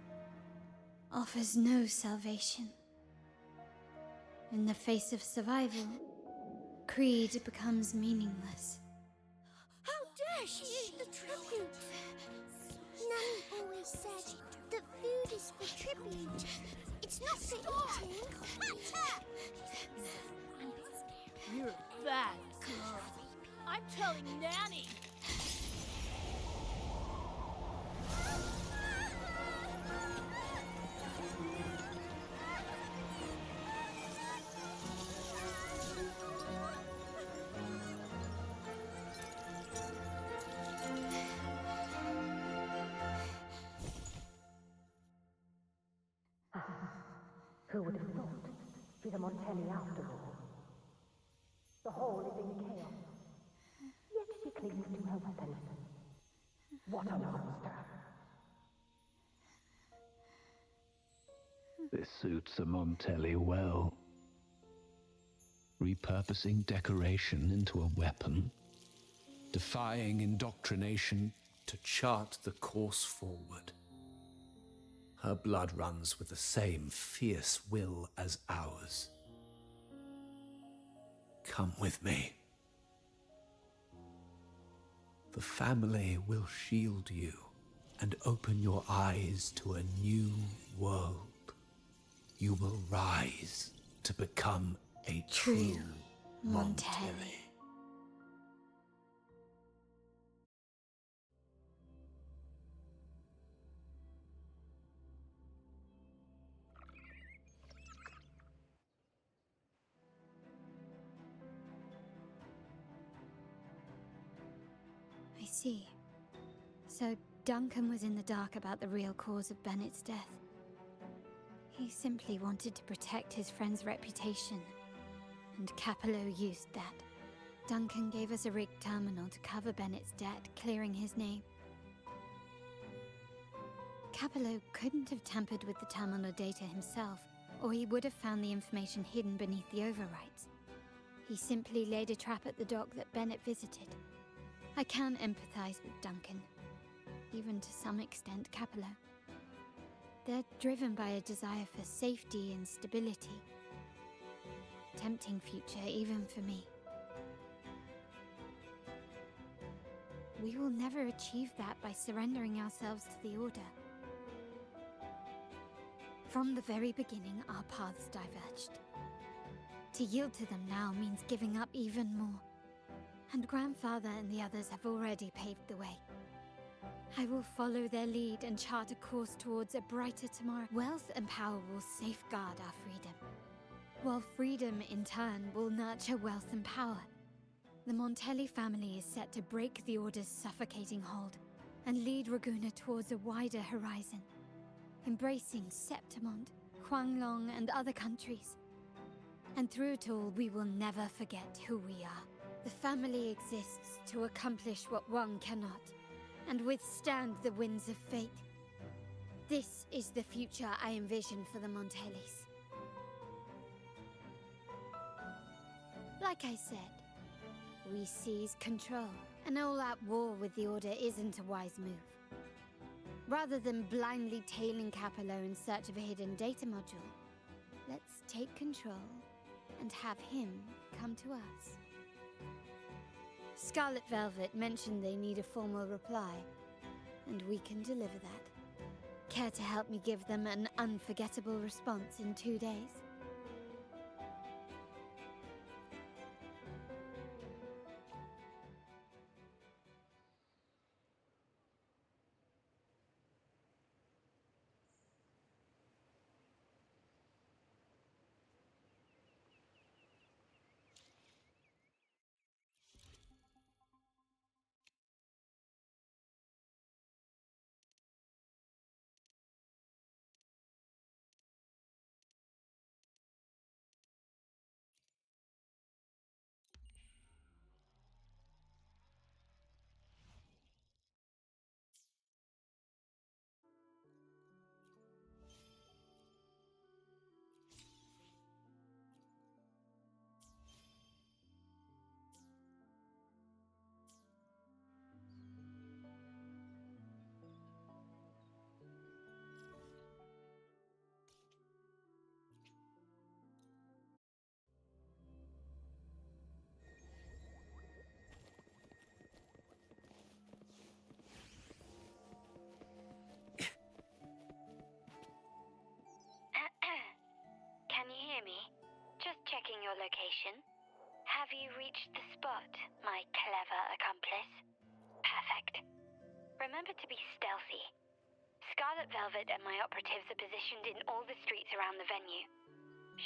offers no salvation. In the face of survival, creed becomes meaningless. How dare she eat the tribute? Nanny always said that food is for tribute. It's not for eating. You're a bad girl. I'm telling Nanny. Who would have thought? She's a Montelli after all. The hall is in chaos. Yet she clings to her weapon. What a monster! This suits a Montelli well. Repurposing decoration into a weapon, defying indoctrination to chart the course forward. Her blood runs with the same fierce will as ours. Come with me. The family will shield you and open your eyes to a new world. You will rise to become a true Montelli. I see. So Duncan was in the dark about the real cause of Bennett's death. He simply wanted to protect his friend's reputation, and Capello used that. Duncan gave us a rigged terminal to cover Bennett's debt, clearing his name. Capello couldn't have tampered with the terminal data himself, or he would have found the information hidden beneath the overwrites. He simply laid a trap at the dock that Bennett visited. I can empathize with Duncan, even to some extent Capello. They're driven by a desire for safety and stability. Tempting future even for me. We will never achieve that by surrendering ourselves to the Order. From the very beginning, our paths diverged. To yield to them now means giving up even more. And Grandfather and the others have already paved the way. I will follow their lead and chart a course towards a brighter tomorrow. Wealth and power will safeguard our freedom, while freedom, in turn, will nurture wealth and power. The Montelli family is set to break the Order's suffocating hold and lead Raguna towards a wider horizon, embracing Septimont, Huanglong, and other countries. And through it all, we will never forget who we are. The family exists to accomplish what one cannot, and withstand the winds of fate. This is the future I envision for the Montellis. Like I said, we seize control. An all-out war with the Order isn't a wise move. Rather than blindly tailing Capello in search of a hidden data module, let's take control and have him come to us. Scarlet Velvet mentioned they need a formal reply, and we can deliver that. Care to help me give them an unforgettable response in 2 days? Can you hear me? Just checking your location. Have you reached the spot, my clever accomplice? Perfect. Remember to be stealthy. Scarlet Velvet and my operatives are positioned in all the streets around the venue.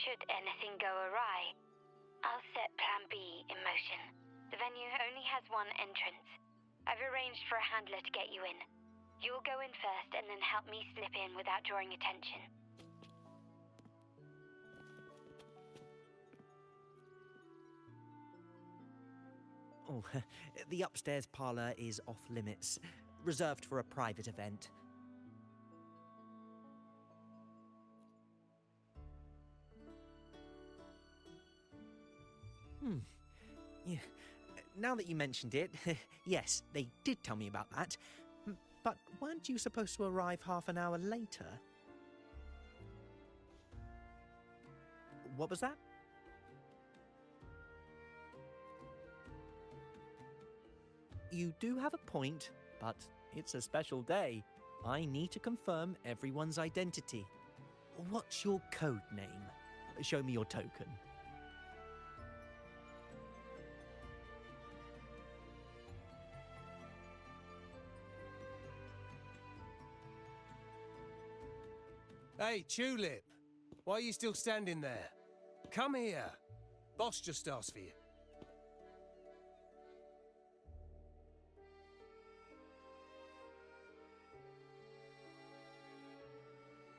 Should anything go awry, I'll set Plan B in motion. The venue only has one entrance. I've arranged for a handler to get you in. You'll go in first and then help me slip in without drawing attention. Oh, the upstairs parlor is off limits, reserved for a private event. Yeah. Now that you mentioned it, yes, they did tell me about that. But weren't you supposed to arrive half an hour later? What was that? You do have a point, but it's a special day. I need to confirm everyone's identity. What's your code name? Show me your token. Hey, Tulip! Why are you still standing there? Come here. Boss just asked for you.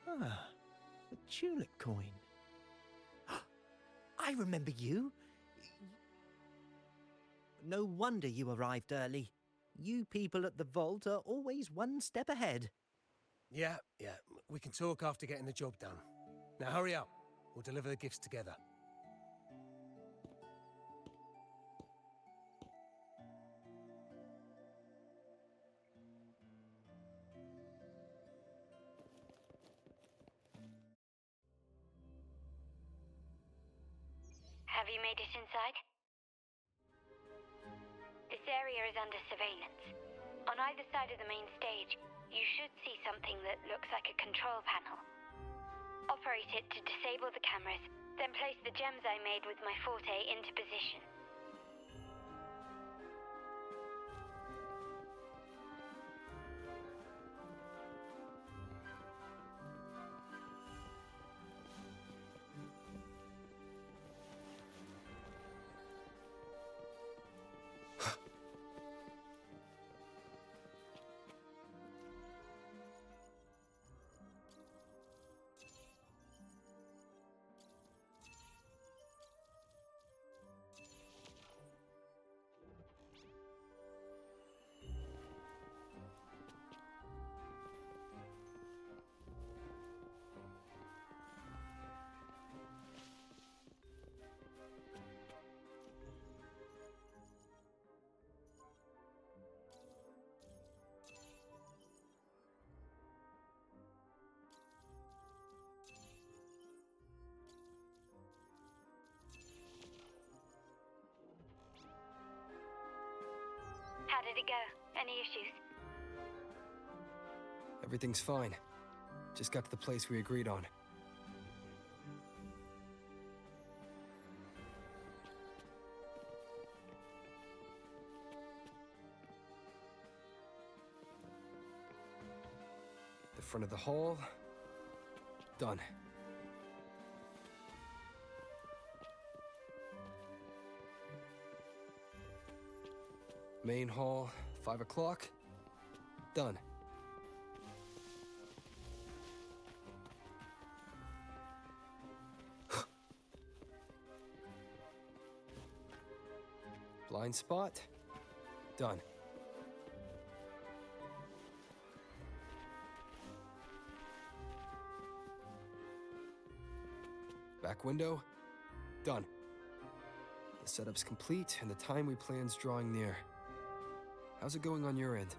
Ah, the tulip coin. I remember you. No wonder you arrived early. You people at the vault are always one step ahead. Yeah. We can talk after getting the job done. Now hurry up. We'll deliver the gifts together. Have you made it inside? This area is under surveillance. On either side of the main stage, you should see something that looks like a control panel. Operate it to disable the cameras, then place the gems I made with my forte into position. How did it go? Any issues? Everything's fine. Just got to the place we agreed on. The front of the hall. Done. Main hall, 5 o'clock. Done. Blind spot. Done. Back window. Done. The setup's complete and the time we plan's drawing near. How's it going on your end?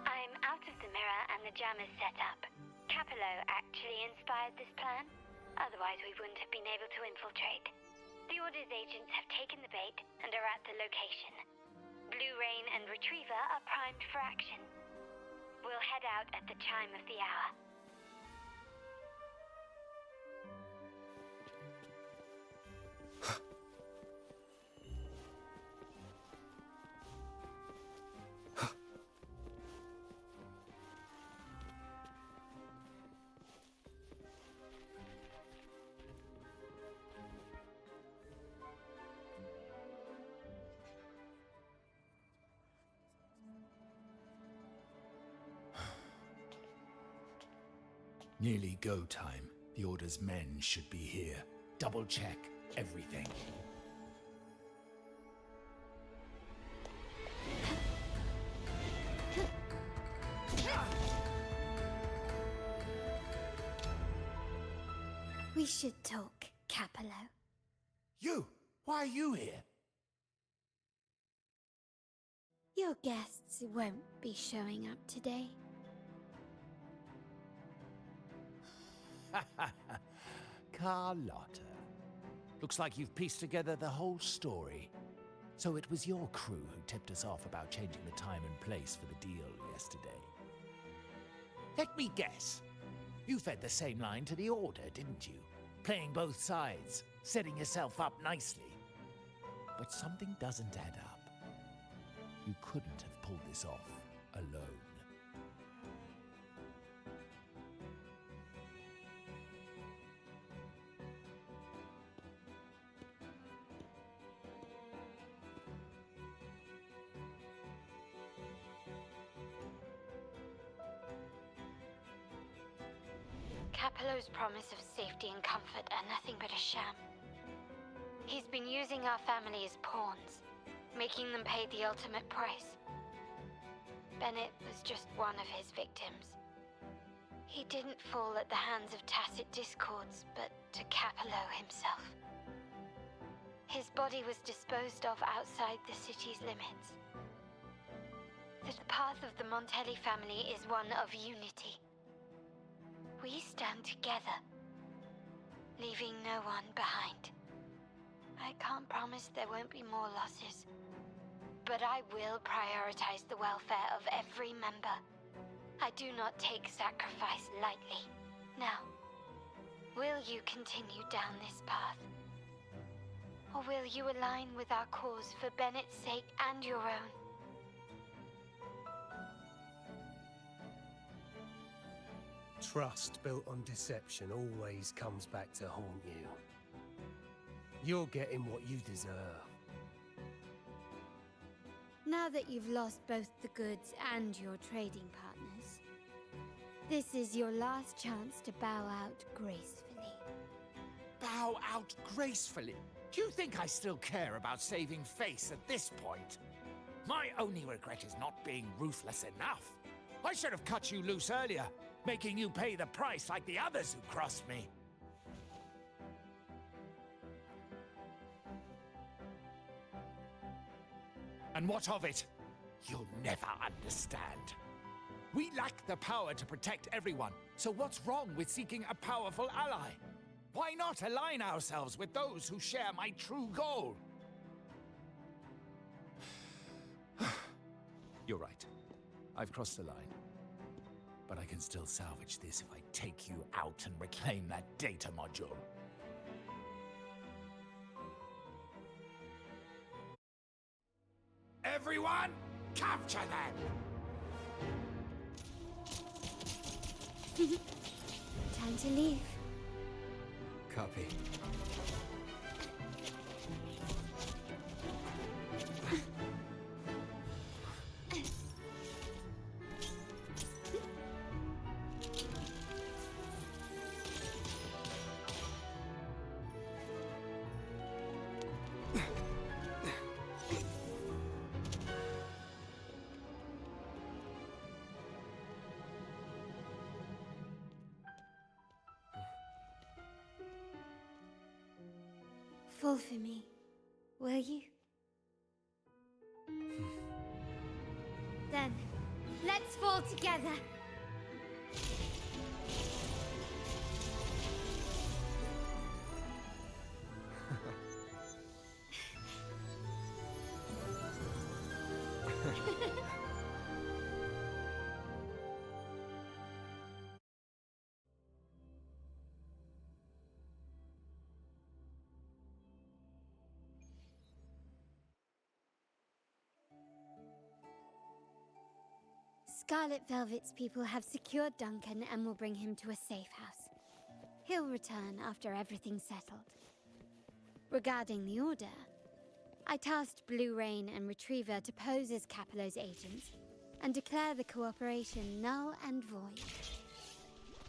I'm out of the mirror and the jam is set up. Capello actually inspired this plan. Otherwise we wouldn't have been able to infiltrate. The Order's agents have taken the bait and are at the location. Blue Rain and Retriever are primed for action. We'll head out at the chime of the hour. Nearly go time. The Order's men should be here. Double check everything. We should talk, Capello. You! Why are you here? Your guests won't be showing up today. Carlotta. Looks like you've pieced together the whole story. So it was your crew who tipped us off about changing the time and place for the deal yesterday. Let me guess. You fed the same line to the Order, didn't you? Playing both sides, setting yourself up nicely. But something doesn't add up. You couldn't have pulled this off alone. Capello's promise of safety and comfort are nothing but a sham. He's been using our family as pawns, making them pay the ultimate price. Bennett was just one of his victims. He didn't fall at the hands of tacit discords, but to Capello himself. His body was disposed of outside the city's limits. The path of the Montelli family is one of unity. We stand together, leaving no one behind. I can't promise there won't be more losses, but I will prioritize the welfare of every member. I do not take sacrifice lightly. Now, will you continue down this path? Or will you align with our cause for Bennett's sake and your own? Trust built on deception always comes back to haunt you. You're getting what you deserve. Now that you've lost both the goods and your trading partners, this is your last chance to bow out gracefully. Bow out gracefully? Do you think I still care about saving face at this point? My only regret is not being ruthless enough. I should have cut you loose earlier, making you pay the price like the others who crossed me. And what of it? You'll never understand. We lack the power to protect everyone, so what's wrong with seeking a powerful ally? Why not align ourselves with those who share my true goal? You're right. I've crossed the line. But I can still salvage this if I take you out and reclaim that data module. Everyone, capture them! Time to leave. Copy. Fall for me, will you? Then, let's fall together. Scarlet Velvet's people have secured Duncan and will bring him to a safe house. He'll return after everything's settled. Regarding the Order, I tasked Blue Rain and Retriever to pose as Capello's agents and declare the cooperation null and void.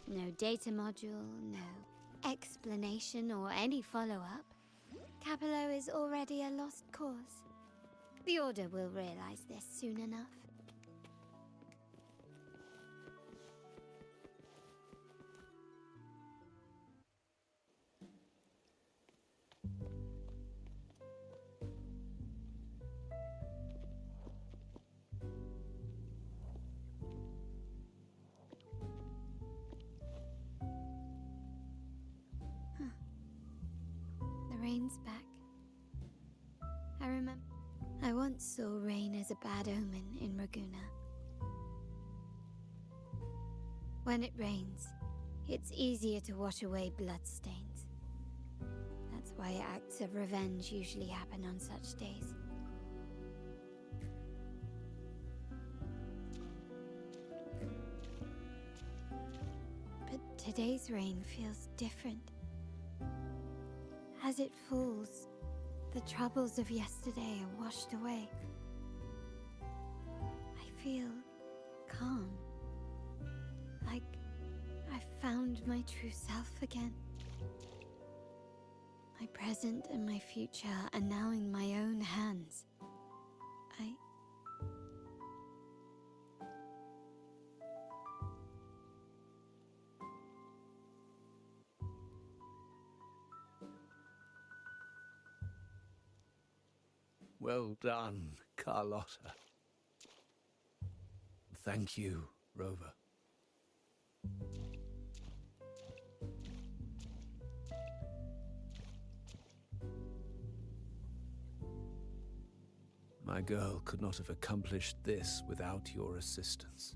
No data module, no explanation or any follow-up. Capello is already a lost cause. The Order will realize this soon enough. Rain's back. I remember I once saw rain as a bad omen in Raguna. When it rains, it's easier to wash away bloodstains. That's why acts of revenge usually happen on such days. But today's rain feels different. As it falls, the troubles of yesterday are washed away. I feel calm, like I've found my true self again. My present and my future are now in my own hands. Well done, Carlotta. Thank you, Rover. My girl could not have accomplished this without your assistance.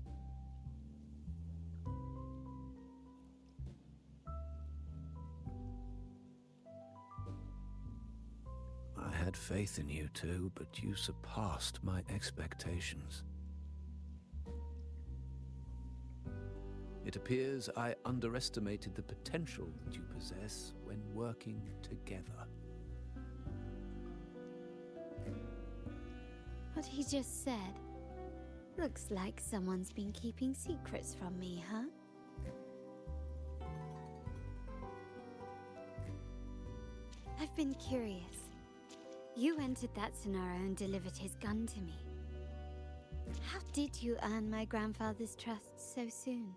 I had faith in you too, but you surpassed my expectations. It appears I underestimated the potential that you possess when working together. What he just said. Looks like someone's been keeping secrets from me, huh? I've been curious. You entered that scenario and delivered his gun to me. How did you earn my grandfather's trust so soon?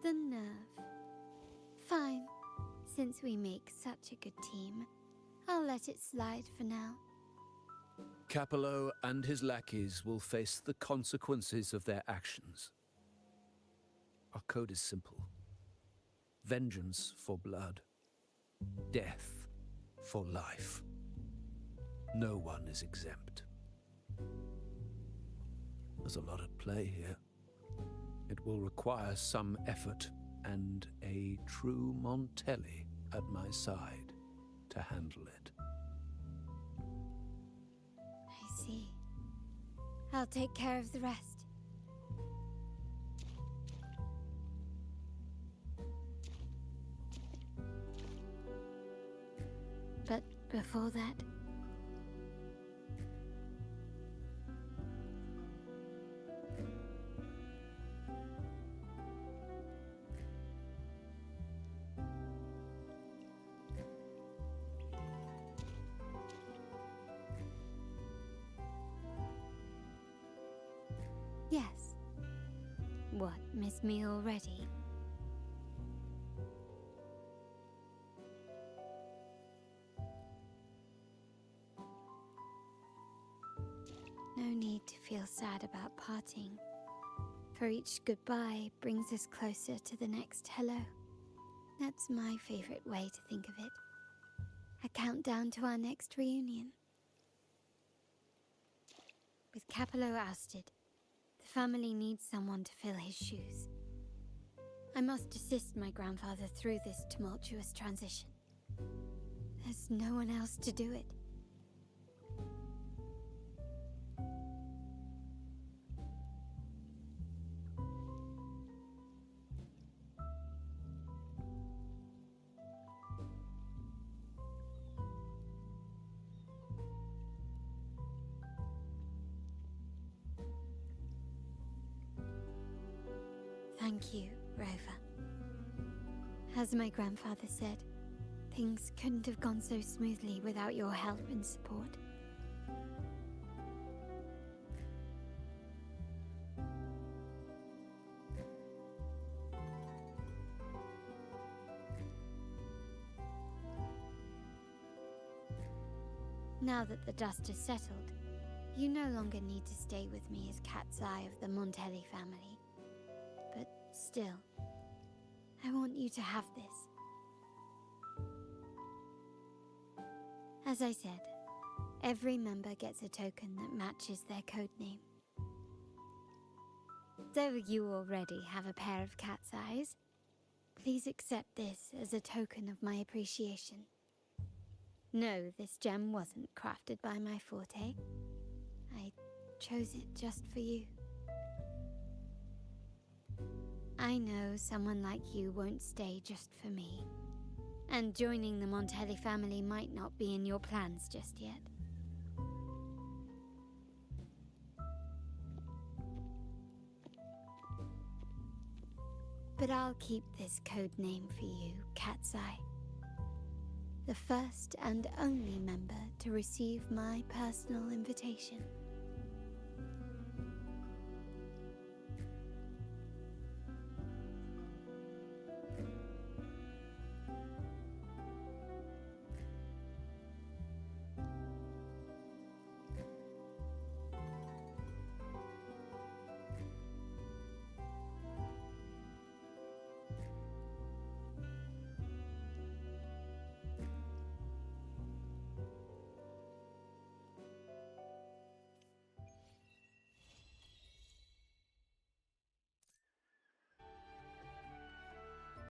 The nerve. Fine. Since we make such a good team, I'll let it slide for now. Capello and his lackeys will face the consequences of their actions. Our code is simple. Vengeance for blood. Death for life. No one is exempt. There's a lot at play here. It will require some effort and a true Montelli at my side to handle it. I see. I'll take care of the rest. But before that... Yes. What, miss me already? No need to feel sad about parting, for each goodbye brings us closer to the next hello. That's my favorite way to think of it. A countdown to our next reunion. With Capello ousted, the family needs someone to fill his shoes. I must assist my grandfather through this tumultuous transition. There's no one else to do it. Thank you, Rover. As my grandfather said, things couldn't have gone so smoothly without your help and support. Now that the dust has settled, you no longer need to stay with me as cat's eye of the Montelli family. But still, I want you to have this. As I said, every member gets a token that matches their codename. Though you already have a pair of cat's eyes, please accept this as a token of my appreciation. No, this gem wasn't crafted by my forte. I chose it just for you. I know someone like you won't stay just for me, and joining the Montelli family might not be in your plans just yet. But I'll keep this code name for you, Cat's Eye. The first and only member to receive my personal invitation.